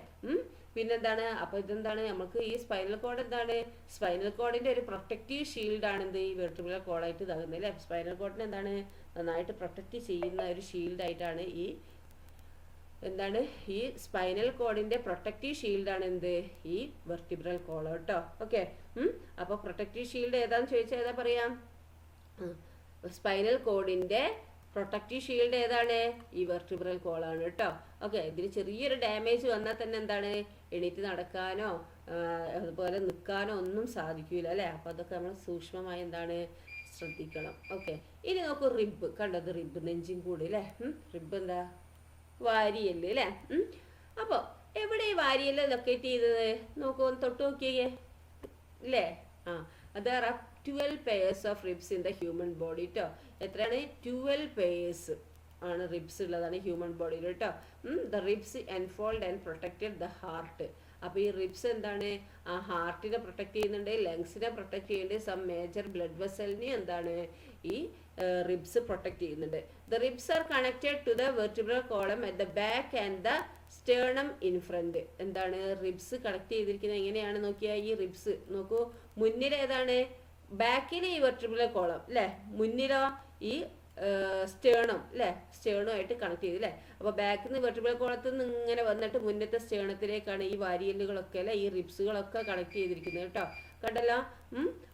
പിന്നെന്താണ്? അപ്പോൾ ഇതെന്താണ് നമുക്ക് ഈ സ്പൈനൽ കോഡ് എന്താണ്? സ്പൈനൽ കോഡിന്റെ ഒരു പ്രൊട്ടക്റ്റീവ് ഷീൽഡ് ആണ് എന്ത് ഈ വെർട്ടിബ്രൽ കോളായിട്ട് ഇതാകുന്നത് അല്ലേ. സ്പൈനൽ കോഡിനെ എന്താണ് നന്നായിട്ട് പ്രൊട്ടക്റ്റ് ചെയ്യുന്ന ഒരു ഷീൽഡായിട്ടാണ് ഈ എന്താണ് ഈ സ്പൈനൽ കോഡിന്റെ പ്രൊട്ടക്റ്റീവ് ഷീൽഡാണ് എന്ത് ഈ വെർട്ടിബ്രൽ കോളം കേട്ടോ. ഓക്കെ, അപ്പോൾ പ്രൊട്ടക്റ്റീവ് ഷീൽഡ് ഏതാന്ന് ചോദിച്ചാൽ ഏതാ പറയാം? സ്പൈനൽ കോഡിന്റെ പ്രൊട്ടക്റ്റീവ് ഷീൽഡ് ഏതാണ്? ഈ വെർട്ടിബ്രൽ കോളാണ് കേട്ടോ. ഓക്കെ, ഇതിന് ചെറിയൊരു ഡാമേജ് വന്നാൽ തന്നെ എന്താണ് എണീറ്റ് നടക്കാനോ അതുപോലെ നിൽക്കാനോ ഒന്നും സാധിക്കില്ല അല്ലേ. അപ്പോൾ അതൊക്കെ നമ്മൾ സൂക്ഷ്മമായി എന്താണ് ശ്രദ്ധിക്കണം. ഓക്കെ, ഇനി നോക്കൂ റിബ്. കണ്ടത് റിബ്, നെഞ്ചിൻ കൂടി അല്ലേ. റിബ് എന്താ? വാരിയല് അല്ലേ. അപ്പോൾ എവിടെ ഈ വാരിയല് ലൊക്കേറ്റ് ചെയ്തത്? നോക്കൂ, ഒന്ന് തൊട്ട് നോക്കിയേ അല്ലേ. there are 12 pairs of ribs in the human body ട്ടോ. എത്രയാണ്? 12 pairs ആണ് റിബ്സ് ഉള്ളതാണ് ഹ്യൂമൻ ബോഡിയിൽ കേട്ടോ. The ribs enfold and protected the heart. അപ്പോൾ ഈ റിബ്സ് എന്താണ് ഹാർട്ടിനെ പ്രൊട്ടക്ട് ചെയ്യുന്നുണ്ട്, ലങ്സിനെ പ്രൊട്ടക്ട് ചെയ്യുന്നുണ്ട്, സം മേജർ ബ്ലഡ് വെസലിനെ എന്താണ് ഈ റിബ്സ് പ്രൊട്ടക്ട് ചെയ്യുന്നുണ്ട്. The ribs are connected to the vertebral column at the back and the sternum in front. എന്താണ് റിബ്സ് കണക്ട് ചെയ്തിരിക്കുന്നത് എങ്ങനെയാണ് നോക്കിയാൽ ഈ റിബ്സ് നോക്കൂ, മുന്നിൽ ഏതാണ്? ബാക്കിൽ ഈ വെർട്ടിബ്രൽ കോളം അല്ലേ, മുന്നിലോ ഈ സ്റ്റേണം അല്ലേ, സ്റ്റേണുമായിട്ട് കണക്ട് ചെയ്തു അല്ലേ. അപ്പോൾ ബാക്കിൽ നിന്ന് വെർട്ടിബ്രൽ കോളത്തിൽ നിന്ന് ഇങ്ങനെ വന്നിട്ട് മുന്നത്തെ സ്റ്റേണത്തിലേക്കാണ് ഈ വാരിയലുകളൊക്കെ അല്ലേ ഈ റിബ്സുകളൊക്കെ കണക്ട് ചെയ്തിരിക്കുന്നത് കേട്ടോ. കണ്ടല്ലോ.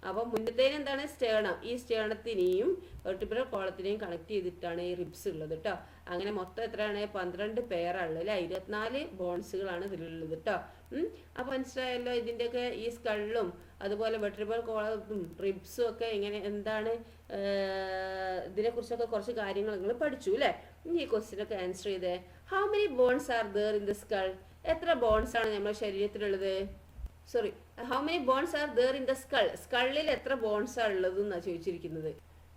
അപ്പോൾ മുന്നത്തേന് എന്താണ് സ്റ്റേണം, ഈ സ്റ്റേണത്തിനെയും വെർട്ടിബ്രൽ കോളത്തിനെയും കണക്ട് ചെയ്തിട്ടാണ് ഈ റിബ്സ് ഉള്ളത് കേട്ടോ. അങ്ങനെ മൊത്തം എത്രയാണ്? 12 പെയറാണുള്ളത് അല്ലേ. 24 ബോൺസുകളാണ് ഇതിലുള്ളത് കേട്ടോ. അപ്പോൾ മനസ്സിലായല്ലോ ഇതിൻ്റെയൊക്കെ ഈ സ്കള്ളും അതുപോലെ വെർട്ടിബ്രൽ കോളത്തും റിബ്സും ഒക്കെ എങ്ങനെ എന്താണ് ഇതിനെക്കുറിച്ചൊക്കെ കുറച്ച് കാര്യങ്ങൾ നിങ്ങൾ പഠിച്ചു അല്ലേ. ഈ ക്വസ്റ്റ്യനൊക്കെ ആൻസർ ചെയ്തേ. How many bones are there in the skull? എത്ര ബോൺസ് ആണ് നമ്മുടെ ശരീരത്തിലുള്ളത്? Sorry, how many bones are there in the skull? സ്കള്ളിൽ എത്ര ബോൺസ് ആണ് ഉള്ളത് എന്നാണ് ചോദിച്ചിരിക്കുന്നത്.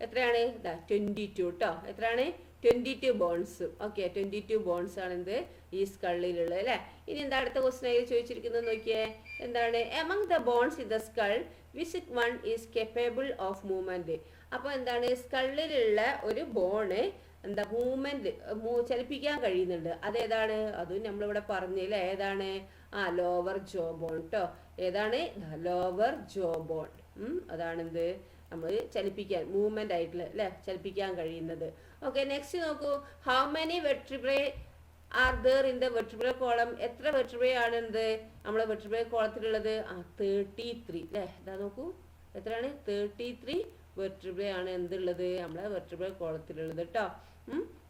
എത്രയാണ്? 22 കേട്ടോ. എത്രയാണ്? 22 ബോൺസ്. ഓക്കെ, 22 ബോൺസ് ആണ് എന്ത് ഈ സ്കള്ളിലുള്ളത് അല്ലേ. ഇനി എന്താ അടുത്ത ക്വസ്റ്റ്യൻ ആയി ചോദിച്ചിരിക്കുന്നത് നോക്കിയേ. എന്താണ്? Among the bones in the skull which one is capable of movement. അപ്പോൾ എന്താണ് സ്കള്ളിലുള്ള ഒരു ബോണ് എന്താ മൂവ്മെന്റ് ചലിപ്പിക്കാൻ കഴിയുന്നുണ്ട്. അതേതാണ്? അതും നമ്മളിവിടെ പറഞ്ഞില്ലേ, ഏതാണ്? ലോവർ ജോ ബോൺ കേട്ടോ. ഏതാണ്? Lower jaw bone. അതാണെന്ത് നമ്മൾ ചലിപ്പിക്കാൻ, മൂവ്മെന്റ് ആയിട്ടുള്ള അല്ലെ, ചലിപ്പിക്കാൻ കഴിയുന്നത്. ഓക്കെ, നെക്സ്റ്റ് നോക്കൂ. How many vertebrae R there in the vertebral column? എത്ര വെർട്ടിബ്രേ ആണ് എന്ത് നമ്മളെ വെർട്ടിബ്രൽ കോളത്തിലുള്ളത്? 33 അല്ലേ. ഇതാ നോക്കൂ, എത്രയാണ്? 33 വെർട്ടിബ്രേ ആണ് എന്തുള്ളത് നമ്മളെ വെർട്ടിബ്രൽ കോളത്തിലുള്ളത് കേട്ടോ.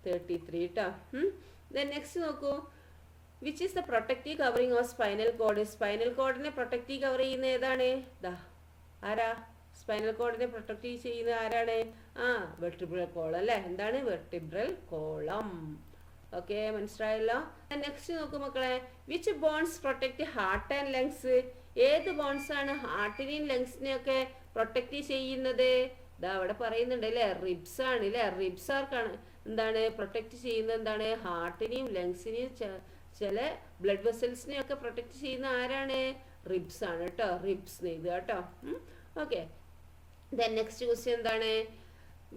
33 കേട്ടോ. നെക്സ്റ്റ് നോക്കൂ. Which is the protective covering of spinal cord? Spinal കോഡിനെ പ്രൊട്ടക്റ്റീവ് കവർ ചെയ്യുന്ന ഏതാണ്? ആരാ? സ്പൈനൽ കോഡിനെ പ്രൊട്ടക്റ്റീവ് ചെയ്യുന്ന ആരാണ്? വെർട്ടിബ്രൽ കോളം അല്ലേ. എന്താണ്? Vertebral column. ഓക്കെ, മനസ്സിലായല്ലോ. നെക്സ്റ്റ് നോക്കൂ മക്കളെ. Which bones protect heart and lungs? ഏത് ബോൺസ് ആണ് ഹാർട്ടിനെയും ലങ്സിനെയും ഒക്കെ പ്രൊട്ടക്ട് ചെയ്യുന്നത്? ഇതാ അവിടെ പറയുന്നുണ്ട് അല്ലേ, റിബ്സ് ആണ് അല്ലേ. റിബ്സ് ആർക്കാണ് എന്താണ് പ്രൊട്ടക്ട് ചെയ്യുന്നത്? എന്താണ്? ഹാർട്ടിനെയും ലങ്സിനെയും ചില ബ്ലഡ് വെസൽസിനെയും ഒക്കെ പ്രൊട്ടക്ട് ചെയ്യുന്ന ആരാണ്? റിബ്സ് ആണ് കേട്ടോ. റിബ്സ് ഇത് കേട്ടോ. ഓക്കെ, ദെൻ നെക്സ്റ്റ് ക്വസ്റ്റ്യൻ എന്താണ്?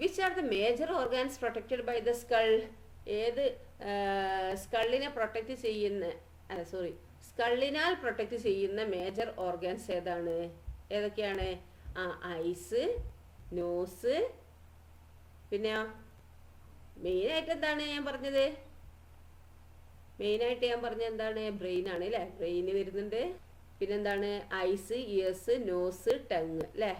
Which are the major organs protected by the skull? ഏത് സ്കള്ളിനെ പ്രൊട്ടക്ട് ചെയ്യുന്ന, സ്കള്ളിനാൽ പ്രൊട്ടക്ട് ചെയ്യുന്ന മേജർ ഓർഗാൻസ് ഏതാണ്? ഏതൊക്കെയാണ്? ഐസ്, നോസ്, പിന്നെ മെയിനായിട്ട് എന്താണ് ഞാൻ പറഞ്ഞത്? മെയിനായിട്ട് ഞാൻ പറഞ്ഞത് എന്താണ്? ബ്രെയിൻ ആണ് അല്ലേ. ബ്രെയിൻ വരുന്നുണ്ട്. പിന്നെന്താണ്? ഐസ്, ഇയേഴ്സ്, നോസ്, ടങ് അല്ലേ.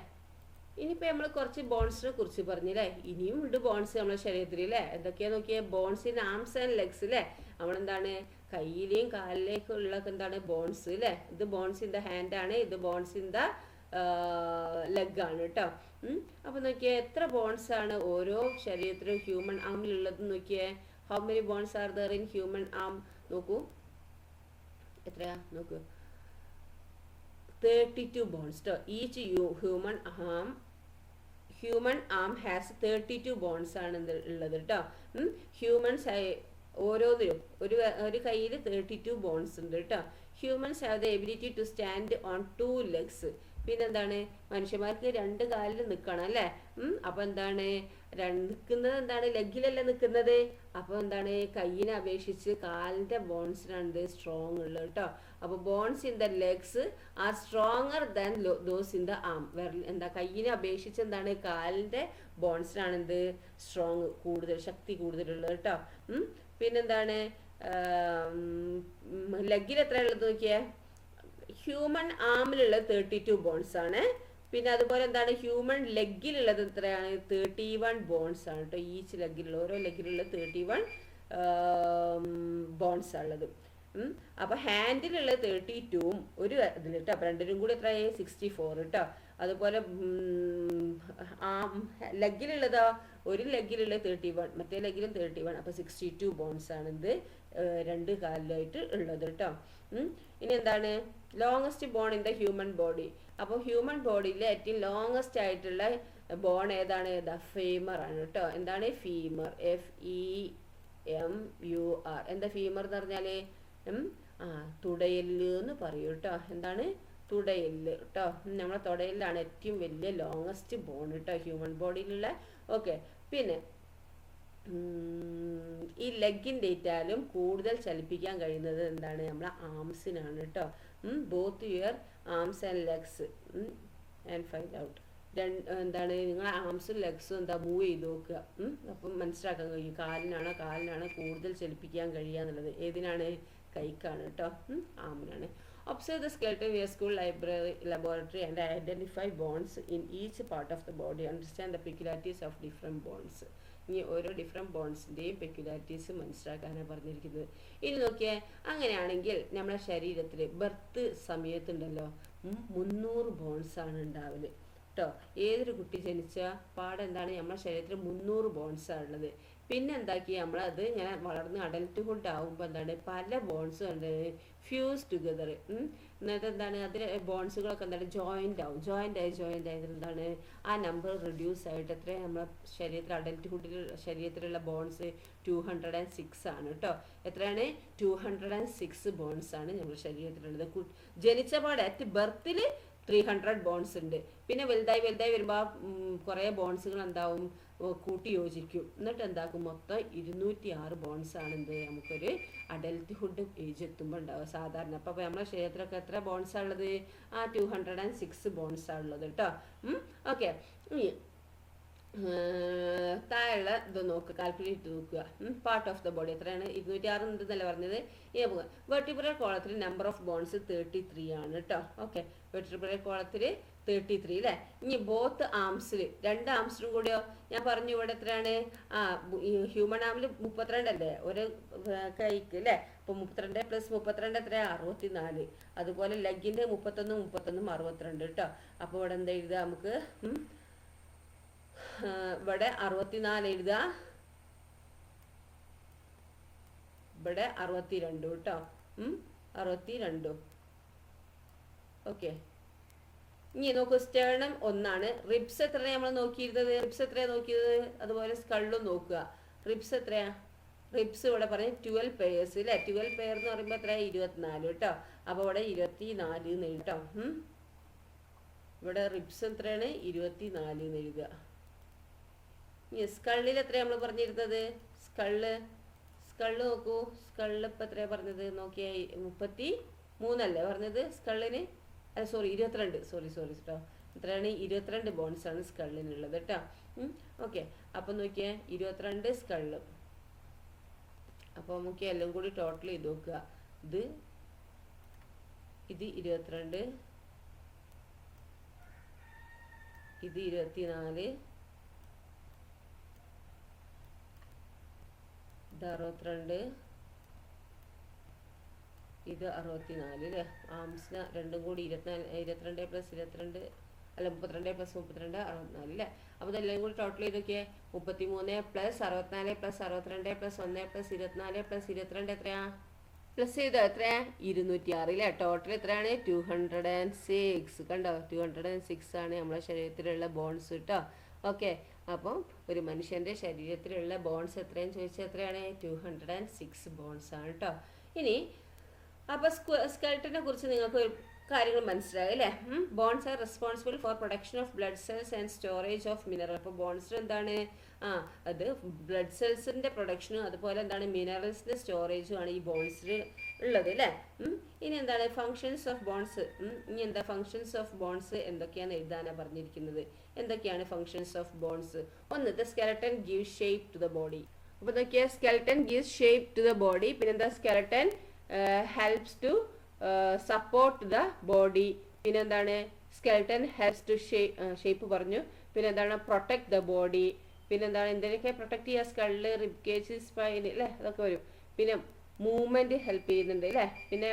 ഇനിയിപ്പോൾ നമ്മൾ കുറച്ച് ബോൺസിനെ കുറിച്ച് പറഞ്ഞില്ലേ. ഇനിയും ഉണ്ട് ബോൺസ് നമ്മുടെ ശരീരത്തിൽ അല്ലേ. എന്തൊക്കെയാ നോക്കിയേ? Bones in arms and legs അല്ലേ. നമ്മളെന്താണ് കയ്യിലെയും കാലിലേക്കും ഉള്ള എന്താണ്? ബോൺസ് അല്ലേ. ഇത് ബോൺസ് ഇൻ ദ ഹാൻഡ് ആണ്, ഇത് ബോൺസ് ഇൻ ദ ലെഗ് ആണ് കേട്ടോ. അപ്പൊ നോക്കിയേ, എത്ര ബോൺസ് ആണ് ഓരോ ശരീരത്തിലും ഹ്യൂമൻ ആമിലുള്ളത് നോക്കിയേ. How many bones are there in human arm? നോക്കൂ, എത്രയാ നോക്കൂ. 32 ബോൺസ് കേട്ടോ. Each human arm has 32 bones ആണ് ഉള്ളത് കേട്ടോ. ഹ്യൂമൻസ് ഓരോന്നിലും ഒരു കയ്യിൽ 32 ബോൺസ് ഉണ്ട് കേട്ടോ. Humans have the ability to stand on 2 legs. പിന്നെന്താണ്? മനുഷ്യന്മാർക്ക് 2 കാലിൽ നിൽക്കണം അല്ലേ. അപ്പൊ എന്താണ് നിൽക്കുന്നത്? എന്താണ്? ലെഗിലല്ല നിൽക്കുന്നത്. അപ്പൊ എന്താണ്? കയ്യിനെ അപേക്ഷിച്ച് കാലിന്റെ ബോൺസിനാണ് സ്ട്രോങ് ഉള്ളത് കേട്ടോ. അപ്പൊ bones in the legs are stronger than those in the arm. എന്താ? കയ്യിനെ അപേക്ഷിച്ച് എന്താണ്? കാലിന്റെ ബോൺസിനാണ് എന്ത് സ്ട്രോങ് കൂടുതൽ, ശക്തി കൂടുതലുള്ളത് കേട്ടോ. പിന്നെന്താണ്? ലെഗിൽ എത്ര ഉള്ളത് നോക്കിയേ. ഹ്യൂമൻ ആമിലുള്ളത് 32 ബോൺസ് ആണ്. പിന്നെ അതുപോലെ എന്താണ്? ഹ്യൂമൻ ലെഗിലുള്ളത് എത്രയാണ്? 31 ബോൺസ് ആണ് കേട്ടോ. ഈച്ച് ലെഗിലുള്ള, ഓരോ ലെഗിലുള്ള 31 ബോൺസ് ഉള്ളത്. അപ്പൊ ഹാൻഡിലുള്ള 32ഉം ഒരു ഇതിൽ കേട്ടോ. അപ്പൊ രണ്ടിനും കൂടി എത്രയായി? 64 കേട്ടോ. അതുപോലെ ലെഗിലുള്ളതോ, ഒരു ലെഗിലുള്ള 31, മറ്റേ ലെഗിലും 31. അപ്പൊ 62 ബോൺസ് ആണ് ഇത് 2 കാലിലായിട്ട് ഉള്ളത് കേട്ടോ. ഇനി എന്താണ്? Longest born in the human body. അപ്പോൾ ഹ്യൂമൻ ബോഡിയിലെ ഏറ്റവും ലോങ്ങസ്റ്റ് ആയിട്ടുള്ള ബോൺ ഏതാണ്? ഫീമർ ആണ് കേട്ടോ. എന്താണ്? Femur, FEMUR. എന്താ ഫീമർ എന്ന് പറഞ്ഞാല്? തുടയല് എന്ന് പറയൂ കേട്ടോ. എന്താണ്? തുടയല് കേട്ടോ. നമ്മളെ തുടയലിലാണ് ഏറ്റവും വലിയ ലോങ്ങസ്റ്റ് ബോൺ കേട്ടോ ഹ്യൂമൻ ബോഡിയിലുള്ള. ഓക്കെ, പിന്നെ ഈ ലെഗിൻ്റെ ഏറ്റാലും കൂടുതൽ ചലിപ്പിക്കാൻ കഴിയുന്നത് എന്താണ്? നമ്മളെ ആംസിനാണ് കേട്ടോ. Both your arms and legs and find out. എന്താണ്? നിങ്ങളെ ആംസും ലെഗ്സും എന്താ മൂവ് ചെയ്ത് നോക്കുക. അപ്പം മനസ്സിലാക്കാൻ കഴിയും കാലിനാണ് കൂടുതൽ ചലിപ്പിക്കാൻ കഴിയുക എന്നുള്ളത്. ഏതിനാണ്? കൈക്കാണ് കേട്ടോ. ആമിനാണ്. Observe the skeleton via school laboratory and identify bones in each part of the body. Understand the peculiarities of different bones. ഇനി ഓരോ ഡിഫറെൻറ്റ് ബോൺസിൻ്റെയും പെക്യുലാരിറ്റീസ് മനസ്സിലാക്കാനാണ് പറഞ്ഞിരിക്കുന്നത്. ഇനി നോക്കിയാൽ അങ്ങനെയാണെങ്കിൽ നമ്മുടെ ശരീരത്തിൽ ബർത്ത് സമയത്തുണ്ടല്ലോ 300 ബോൺസ് ആണ് ഉണ്ടാവല് കേട്ടോ. ഏതൊരു കുട്ടി ജനിച്ച പാടെന്താണ്? നമ്മുടെ ശരീരത്തിൽ 300 ബോൺസാണ് ഉള്ളത്. പിന്നെ എന്താക്കി നമ്മളത് ഇങ്ങനെ വളർന്ന് അഡൽട്ട്ഹുഡ് ആകുമ്പോൾ എന്താണ്? പല ബോൺസും ഉണ്ട് ഫ്യൂസ് ടുഗദർ. എന്നിട്ട് എന്താണ്? അതിൽ ബോൺസുകളൊക്കെ എന്താണ്? ജോയിൻ്റ് ആയി എന്താണ്? ആ നമ്പർ റിഡ്യൂസ് ആയിട്ട് എത്രയാണ് നമ്മുടെ ശരീരത്തിൽ അഡൽട്ട്ഹുഡിൽ ശരീരത്തിലുള്ള ബോൺസ്? 206 ആണ് കേട്ടോ. എത്രയാണ്? 206 ബോൺസ് ആണ് നമ്മുടെ ശരീരത്തിലുള്ളത്. ജനിച്ച പാടെ അറ്റ് ബർത്തിൽ 300 ബോൺസ് ഉണ്ട്. പിന്നെ വലുതായി വലുതായി വരുമ്പോൾ കുറേ ബോൺസുകൾ എന്താവും, കൂട്ടി യോജിക്കും. എന്നിട്ട് എന്താക്കും, മൊത്തം 206 ബോൺസ് ആണ് എന്ത് നമുക്കൊരു അഡൽട്ട്ഹുഡ് ഏജ് എത്തുമ്പോൾ ഉണ്ടാവുക സാധാരണ. അപ്പോൾ നമ്മുടെ ശരീരത്തിലൊക്കെ എത്ര ബോൺസാണ് ഉള്ളത്? 206 ബോൺസാണ് ഉള്ളത് കേട്ടോ. ഓക്കെ, താഴെയുള്ള ഇത് നോക്കുക, കാൽക്കുലേറ്റ് നോക്കുക. പാർട്ട് ഓഫ് ദ ബോഡി എത്രയാണ്? 206 ഉണ്ടെന്നല്ല പറഞ്ഞത്. വെർട്ടിബ്രൽ കോളത്തിൽ നമ്പർ ഓഫ് ബോൺസ് 33 ആണ് കേട്ടോ. ഓക്കെ, വെർട്ടിബ്രൽ കോളത്തിൽ 33 അല്ലേ. ഇനി ബോത്ത് ആംസിൽ, രണ്ട് ആംസിലും കൂടിയോ? ഞാൻ പറഞ്ഞു ഇവിടെ എത്രയാണ്? ഹ്യൂമൻ ആമിൽ 32 അല്ലേ ഒരു കൈക്ക് അല്ലേ. അപ്പോൾ 32 + 32 എത്രയാണ്? 64. അതുപോലെ ലെഗിൻ്റെ 31 62 കേട്ടോ. അപ്പോൾ ഇവിടെ എന്താ എഴുതുക നമുക്ക്? ഇവിടെ 64 എഴുതുക, ഇവിടെ 62 കേട്ടോ. 62. ഓക്കെ, ഇനി നോക്കൂ, സ്റ്റേർണം 1 റിബ്സ് എത്രയാണ് നമ്മൾ നോക്കിയിരുന്നത്? റിബ്സ് എത്രയാണ് നോക്കിയത്? അതുപോലെ സ്കള്ളും നോക്കുക. റിബ്സ് എത്രയാ? റിബ്സ് ഇവിടെ പറഞ്ഞ് 12 പെയർസ് അല്ലേ. 12 പെയർ എന്ന് പറയുമ്പോൾ എത്രയാണ്? 24 കേട്ടോ. അപ്പോൾ ഇവിടെ 24 എന്ന് എഴുതാം. ഇവിടെ റിബ്സ് എത്രയാണ്? 24 എന്ന് എഴുതുക. സ്കള്ളിൽ എത്രയാണ് നമ്മൾ പറഞ്ഞിരുന്നത്? സ്കള്ള് നോക്കൂ, സ്കള്ള് ഇപ്പം എത്രയാണ് പറഞ്ഞത്? നോക്കിയാൽ 33 അല്ലേ പറഞ്ഞത് സ്കള്ളിന്? അല്ല സോറി 22, സോറി കേട്ടോ. എത്രയാണ്? 22 ബോൺസാണ് സ്കള്ളിനുള്ളത് കേട്ടോ. ഓക്കെ, അപ്പം നോക്കിയാൽ 22 സ്കള്ള്. അപ്പോൾ നമുക്ക് എല്ലാം കൂടി ടോട്ടൽ ചെയ്ത് നോക്കുക. ഇത് 22, ഇത് 24, ഇത് 62, ഇത് 64 അല്ലേ. ആംസിന് രണ്ടും കൂടി 22 + 22 അല്ല 32 + 32 64 അല്ലേ. അപ്പോൾ ഇതെല്ലാം കൂടി ടോട്ടൽ ചെയ്ത് നോക്കിയേ. 33 + 64 + 62 + 1 + 24 + 22 എത്രയാ? പ്ലസ് ചെയ്തോ എത്രയാ? 206 അല്ലേ. ടോട്ടൽ എത്രയാണ്? 206. കണ്ടോ, 206 ആണ് നമ്മുടെ ശരീരത്തിലുള്ള ബോൺസ് കേട്ടോ. ഓക്കെ, അപ്പം ഒരു മനുഷ്യൻ്റെ ശരീരത്തിലുള്ള ബോൺസ് എത്രയാണെന്ന് ചോദിച്ചാൽ എത്രയാണ്? 206 ബോൺസ് ആണ് കേട്ടോ. ഇനി അപ്പോൾ സ്കെൽട്ടനെ കുറിച്ച് നിങ്ങൾക്ക് കാര്യങ്ങൾ മനസ്സിലായി അല്ലേ. Bones are responsible for production of blood cells and storage of mineral. അപ്പോൾ ബോൺസിൽ എന്താണ്? അത് ബ്ലഡ് സെൽസിൻ്റെ പ്രൊഡക്ഷനും അതുപോലെ എന്താണ് മിനറൽസിൻ്റെ സ്റ്റോറേജും ആണ് ഈ ബോൺസിൽ ഉള്ളത് അല്ലേ. ഇനി എന്താണ് ഫങ്ഷൻസ് ഓഫ് ബോൺസ്? ഇനി എന്താ ഫങ്ഷൻസ് ഓഫ് ബോൺസ് എന്തൊക്കെയാണ് എഴുതാനാണ് പറഞ്ഞിരിക്കുന്നത്? എന്തൊക്കെയാണ് ഫങ്ഷൻസ് ഓഫ് ബോൺസ്? ഒന്ന്, the skeleton give shape to the body. അപ്പോൾ നോക്കിയാൽ skeleton give shape to the body. പിന്നെന്താ? Skeleton helps to support the body. പിന്നെന്താണ്? സ്കെൽട്ടൻ ഹെൽപ്സ് ടു ഷേപ്പ് പറഞ്ഞു. പിന്നെന്താണ്? Protect the body. പിന്നെന്താണ്? എന്തിനൊക്കെ പ്രൊട്ടക്ട് ചെയ്യുക? സ്കള്ള്, റിബ് കേജ്, സ്പൈൻ അല്ലേ, അതൊക്കെ വരും. പിന്നെ മൂവ്മെൻറ്റ് ഹെൽപ്പ് ചെയ്യുന്നുണ്ട് അല്ലേ. പിന്നെ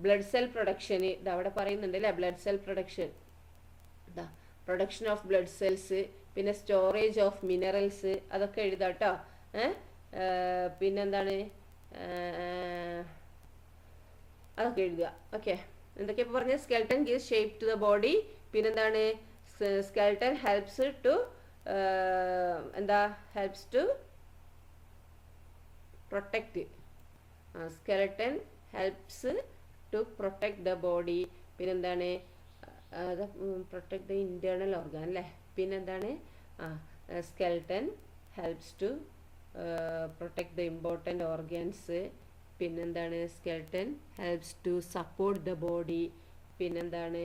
ബ്ലഡ് സെൽ പ്രൊഡക്ഷന് ഇത് അവിടെ പറയുന്നുണ്ട് അല്ലേ. ബ്ലഡ് സെൽ പ്രൊഡക്ഷൻ, ഇതാ പ്രൊഡക്ഷൻ ഓഫ് ബ്ലഡ് സെൽസ്. പിന്നെ സ്റ്റോറേജ് ഓഫ് മിനറൽസ്, അതൊക്കെ എഴുതാം കേട്ടോ. പിന്നെന്താണ്? അതൊക്കെ എഴുതുക. ഓക്കെ, എന്തൊക്കെയാ ഇപ്പോൾ പറഞ്ഞത്? Skeleton gives shape to the body. പിന്നെന്താണ്? Skeleton helps to helps to protect. Skeleton helps to protect the body. പിന്നെന്താണ്? പ്രൊട്ടക്ട് ദ ഇൻറ്റേർണൽ ഓർഗൻ അല്ലേ. പിന്നെന്താണ്? Skeleton helps to protect the important organs. പിന്നെന്താണ്? Skeleton helps to support the body. പിന്നെന്താണ്?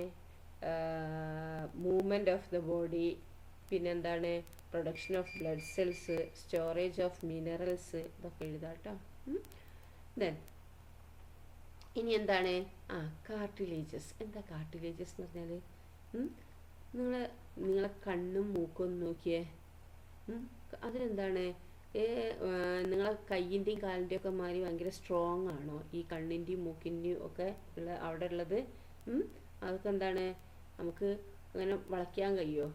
Movement of the body. പിന്നെന്താണ്? Production of blood cells, storage of minerals, ഇതൊക്കെ എഴുതാം കേട്ടോ. Then ഇനി എന്താണ്? കാർട്ടിലേജസ്. എന്താ കാർട്ടിലേജസ് എന്ന് പറഞ്ഞാൽ? നിങ്ങളെ കണ്ണും മൂക്കും നോക്കിയേ. അതിനെന്താണ്? നിങ്ങളെ കയ്യിൻ്റെയും കാലിൻ്റെയും ഒക്കെ മാതിരി ഭയങ്കര സ്ട്രോങ് ആണോ ഈ കണ്ണിൻ്റെയും മൂക്കിൻ്റെയും ഒക്കെ അവിടെ ഉള്ളത്? അതൊക്കെ എന്താണ്? നമുക്ക് അങ്ങനെ വളയ്ക്കാൻ കഴിയുമോ?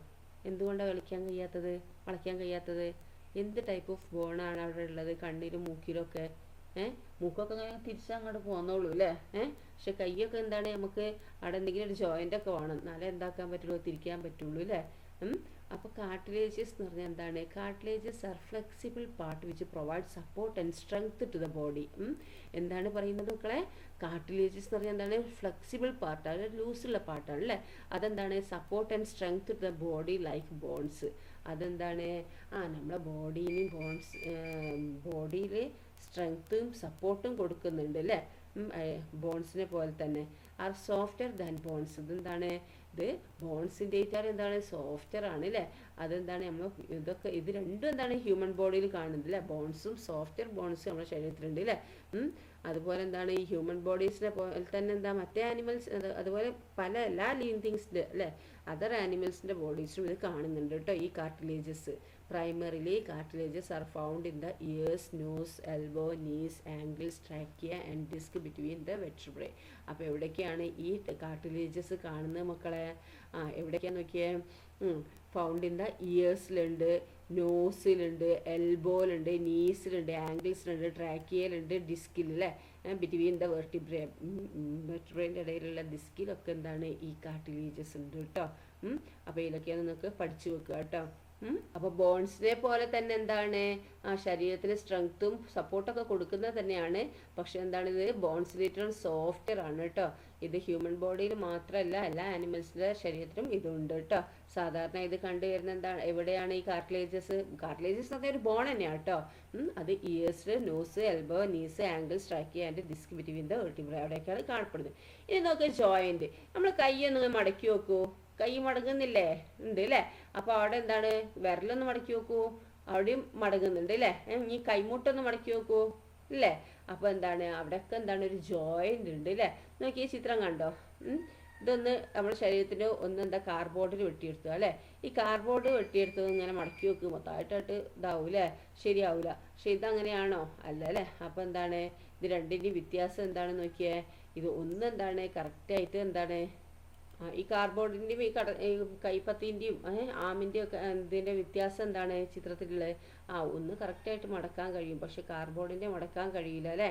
എന്തുകൊണ്ടാണ് വളയ്ക്കാൻ കഴിയാത്തത്? എന്ത് ടൈപ്പ് ഓഫ് ബോണാണ് അവിടെ ഉള്ളത് കണ്ണിലും മൂക്കിലും ഒക്കെ? മൂക്കൊക്കെ അങ്ങനെ തിരിച്ചങ്ങോട്ട് പോന്നോളൂ അല്ലേ. പക്ഷെ കൈയൊക്കെ എന്താണ്? നമുക്ക് അവിടെ എന്തെങ്കിലും ഒരു ജോയിൻ്റ് ഒക്കെ വേണം, എന്നാലേ എന്താക്കാൻ പറ്റുള്ളൂ, തിരിക്കാൻ പറ്റുള്ളൂ അല്ലേ. അപ്പോൾ കാർട്ടിലേജസ് എന്ന് പറഞ്ഞാൽ എന്താണ്? Cartilages are flexible part which provide support and strength to the body. എന്താണ് പറയുന്നത് മക്കളെ? കാർട്ടിലേജസ് എന്ന് പറഞ്ഞാൽ എന്താണ്? ഫ്ലെക്സിബിൾ പാർട്ടാണ്, ലൂസുള്ള പാർട്ടാണ് അല്ലേ? അതെന്താണ്? Support and strength to the body like bones. അതെന്താണ്? നമ്മളെ ബോഡിയിൽ സ്ട്രെങ്ത്തും സപ്പോർട്ടും കൊടുക്കുന്നുണ്ട് അല്ലേ? ബോൺസിനെ പോലെ തന്നെ. Are softer than bones. ഇതെന്താണ്? ഇത് ബോൺസിൻ്റെ എന്താണ്? സോഫ്റ്റർ ആണ് അല്ലേ? അതെന്താണ്? ഇത് രണ്ടും എന്താണ്? ഹ്യൂമൻ ബോഡിയിൽ കാണുന്നത് അല്ലേ? ബോൺസും സോഫ്റ്റ്വെയർ ബോൺസും നമ്മുടെ ശരീരത്തിലുണ്ട് അല്ലേ? അതുപോലെ എന്താണ്? ഈ ഹ്യൂമൻ ബോഡീസിനെ പോലെ തന്നെ എന്താ മറ്റേ ആനിമൽസ്, അതുപോലെ പല എല്ലാ ലിവിങ് തിങ്സിൻ്റെ അല്ലേ, അതർ ആനിമൽസിൻ്റെ ബോഡീസിലും ഇത് കാണുന്നുണ്ട് കേട്ടോ, ഈ cartilages. Primarily, cartilages are found in the ears, nose, elbow, knees, ankles, trachea and disc between the vertebrae. അപ്പോൾ എവിടേക്കാണ് ഈ കാർട്ടിലേജസ് കാണുന്നത് മക്കളെ? എവിടേക്കാന്ന് നോക്കിയേ. ഫൗണ്ട് ഇൻ ദ ഇയേഴ്സിലുണ്ട്, നോസിലുണ്ട്, എൽബോയിലുണ്ട്, നീസിലുണ്ട്, ആംഗിൾസിലുണ്ട്, ട്രാക്കിയയിലുണ്ട്, ഡിസ്കിൽ അല്ലേ, ബിറ്റ്വീൻ ദ വെർട്ടിബ്രേൻ്റെ ഇടയിലുള്ള ഡിസ്കിലൊക്കെ എന്താണ്? ഈ കാർട്ടിലേജസ് ഉണ്ട് കേട്ടോ. അപ്പോൾ ഇതിലൊക്കെയാണ് നിങ്ങൾക്ക് പഠിച്ചു വെക്കുക കേട്ടോ. അപ്പോൾ ബോൺസിനെ പോലെ തന്നെ എന്താണ്? ശരീരത്തിന് സ്ട്രെങ്ത്തും സപ്പോർട്ടൊക്കെ കൊടുക്കുന്നത് തന്നെയാണ്. പക്ഷെ എന്താണ്? ഇത് ബോൺസിലേറ്റവും സോഫ്റ്റ്വെയർ ആണ് കേട്ടോ. ഇത് ഹ്യൂമൻ ബോഡിയിൽ മാത്രമല്ല, എല്ലാ ആനിമൽസിൻ്റെ ശരീരത്തിലും ഇതുണ്ട് കേട്ടോ. സാധാരണ ഇത് കണ്ടുവരുന്ന എന്താണ്? എവിടെയാണ് ഈ കാർട്ടിലേജസ്? കാർട്ടിലേജസ് എന്ന് പറഞ്ഞാൽ ഒരു ബോൺ തന്നെയാണ് കേട്ടോ. അത് ears, nose, elbow, knees, ankles, trachea and disc between the vertebrae അവിടെയൊക്കെയാണ് കാണപ്പെടുന്നത്. ഇനി നോക്കുക ജോയിൻറ്റ്. നമ്മൾ കൈയൊന്ന് മടക്കി നോക്കൂ. കൈ മടങ്ങുന്നില്ലേ? ഉണ്ട് അല്ലേ? അപ്പോൾ അവിടെ എന്താണ്? വിരലൊന്ന് മടക്കി നോക്കൂ, അവിടെയും മടങ്ങുന്നുണ്ട് അല്ലേ? ഈ കൈമുട്ടൊന്ന് മടക്കി നോക്കൂ ഇല്ലേ? അപ്പോൾ എന്താണ്? അവിടെയൊക്കെ എന്താണ്? ഒരു ജോയിൻ്റ് ഉണ്ട് അല്ലേ? നോക്കി ഈ ചിത്രം കണ്ടോ? ഇതൊന്ന് നമ്മുടെ ശരീരത്തിന് ഒന്ന് എന്താ കാർഡ്ബോർഡിൽ വെട്ടിയെടുത്തുക അല്ലേ? ഈ കാർഡ്ബോർഡ് വെട്ടിയെടുത്തത് ഇങ്ങനെ മടക്കി വെക്കുക, മൊത്തമായിട്ടായിട്ട് ഇതാവും അല്ലേ? ശരിയാവില്ല. പക്ഷെ ഇതങ്ങനെയാണോ? അല്ല അല്ലേ? അപ്പോൾ എന്താണ്? ഇത് രണ്ടിൻ്റെയും വ്യത്യാസം എന്താണെന്ന് നോക്കിയേ. ഇത് ഒന്ന് എന്താണ്? കറക്റ്റായിട്ട് എന്താണ്? ഈ കാർഡ്ബോർഡിൻ്റെയും ഈ കൈപ്പത്തിൻ്റെയും ആമിൻ്റെയും ഒക്കെ ഇതിൻ്റെ വ്യത്യാസം എന്താണ് ചിത്രത്തിലുള്ളത്? ഒന്ന് കറക്റ്റായിട്ട് മടക്കാൻ കഴിയും, പക്ഷെ കാർഡ്ബോർഡിൻ്റെ മടക്കാൻ കഴിയില്ല അല്ലേ?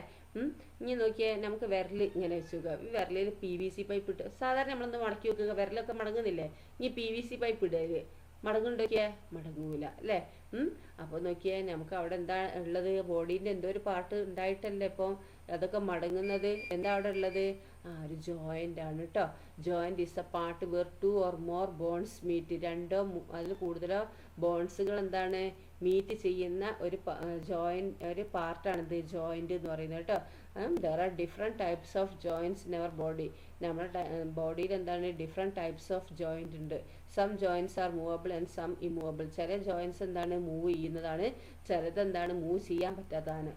ഇനി നോക്കിയാൽ നമുക്ക് വിരൽ ഇങ്ങനെ വെച്ച് നോക്കുക. ഈ വിരലിൽ PVC പൈപ്പ് ഇട്ട് സാധാരണ നമ്മളൊന്ന് മടക്കി വെക്കുക, വിരലൊക്കെ മടങ്ങുന്നില്ലേ? ഇനി PVC പൈപ്പ് ഇടരുത്, മടങ്ങുണ്ടോക്കിയേ? മടങ്ങൂല അല്ലേ? അപ്പോൾ നോക്കിയേ, നമുക്ക് അവിടെ എന്താ ഉള്ളത്? ബോഡീൻ്റെ എന്തോ ഒരു പാർട്ട് ഉണ്ടായിട്ടല്ലേ ഇപ്പോൾ അതൊക്കെ മടങ്ങുന്നത്. എന്താ അവിടെ ഉള്ളത്? ഒരു ജോയിൻ്റ് ആണ് കേട്ടോ. Joint is a part where 2 or more bones meet. രണ്ടോ അതിൽ കൂടുതലോ ബോൺസുകൾ എന്താണ്? മീറ്റ് ചെയ്യുന്ന ഒരു പാർട്ടാണിത് ജോയിൻ്റ് എന്ന് പറയുന്നത് കേട്ടോ. There are different types of joints in our body. നമ്മുടെ ബോഡിയിൽ എന്താണ്? ഡിഫറെൻറ്റ് ടൈപ്സ് ഓഫ് ജോയിൻ്റ് ഉണ്ട്. Some joints are movable and some immovable. ചില ജോയിൻറ്റ്സ് എന്താണ്? മൂവ് ചെയ്യുന്നതാണ്, ചിലത് എന്താണ്? മൂവ് ചെയ്യാൻ പറ്റാത്തതാണ്.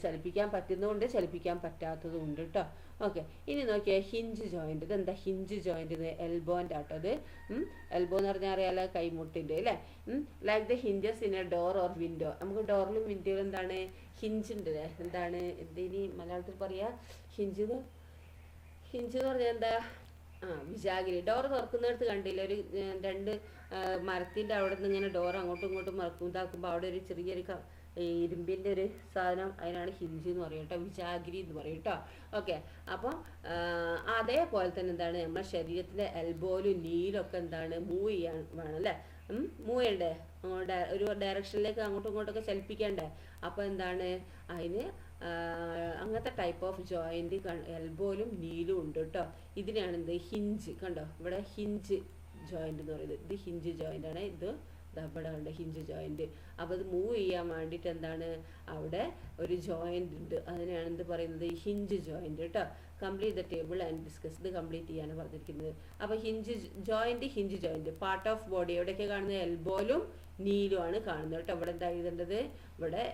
ചലിപ്പിക്കാൻ പറ്റുന്നതുകൊണ്ട് ചലിപ്പിക്കാൻ പറ്റാത്തതും ഉണ്ട് കേട്ടോ. ഓക്കെ, ഇനി നോക്കിയാൽ ഹിഞ്ച് ജോയിൻ്റ്. ഇതെന്താ ഹിഞ്ച് ജോയിൻ്റ്? എൽബോൻ്റെ ആട്ടോ അത്. എൽബോ എന്ന് പറഞ്ഞാൽ അറിയാലോ, കൈമുട്ടിൻ്റെ അല്ലേ? Like the hinges in A door or window. നമുക്ക് ഡോറിലും വിൻഡോയിലും എന്താണ്? ഹിഞ്ച് ഉണ്ട് അല്ലേ? എന്താണ് എന്തിനി മലയാളത്തിൽ പറയാ? ഹിഞ്ച് എന്ന് പറഞ്ഞാൽ എന്താ? വിജാഗിരി. ഡോർ തുറക്കുന്നിടത്ത് കണ്ടില്ല, ഒരു രണ്ട് മരത്തിൻ്റെ അവിടെ നിന്ന് ഇങ്ങനെ ഡോർ അങ്ങോട്ടും ഇങ്ങോട്ടും ഇതാക്കുമ്പോൾ അവിടെ ഒരു ചെറിയൊരു ഇരുമ്പിൻ്റെ ഒരു സാധനം, അതിനാണ് ഹിഞ്ച് എന്ന് പറയും കേട്ടോ, വിജാഗിരി എന്ന് പറയും കേട്ടോ. ഓക്കെ, അപ്പോൾ അതേപോലെ തന്നെ എന്താണ്? നമ്മുടെ ശരീരത്തിലെ എൽബോയിലും നീലൊക്കെ എന്താണ്? മൂവ് ചെയ്യാൻ വേണം അല്ലേ? മൂവ് ചെയ്യണ്ടേ? ഒരു ഡയറക്ഷനിലേക്ക് അങ്ങോട്ടും ഇങ്ങോട്ടൊക്കെ ചലിപ്പിക്കണ്ടേ? അപ്പോൾ എന്താണ്? അതിന് അങ്ങനത്തെ ടൈപ്പ് ഓഫ് ജോയിൻ്റ് എൽബോയിലും നീലും ഉണ്ട് കേട്ടോ. ഇതിനാണ് എന്ത്? ഹിഞ്ച്. കണ്ടോ ഇവിടെ ഹിഞ്ച് ജോയിൻ്റ് എന്ന് പറയുന്നത്. ഇത് ഹിഞ്ച് ജോയിൻ്റ് ആണ്. ഇത് ഇവിടെ ഉണ്ട് ഹിഞ്ച് ജോയിൻ്റ്. അപ്പോൾ ഇത് മൂവ് ചെയ്യാൻ വേണ്ടിയിട്ട് എന്താണ്? അവിടെ ഒരു ജോയിൻ്റ് ഉണ്ട്, അതിനാണ് എന്ത് പറയുന്നത്? ഹിഞ്ച് ജോയിൻ്റ് കേട്ടോ. Complete the table and discuss. ഇത് കംപ്ലീറ്റ് ചെയ്യാനാണ് പറഞ്ഞിരിക്കുന്നത്. അപ്പോൾ hinge joint part of body എവിടെയൊക്കെ കാണുന്നത്? എൽബോയിലും നീലും ആണ് കാണുന്നത് കേട്ടോ. ഇവിടെ എന്താ എഴുതേണ്ടത്? ഇവിടെ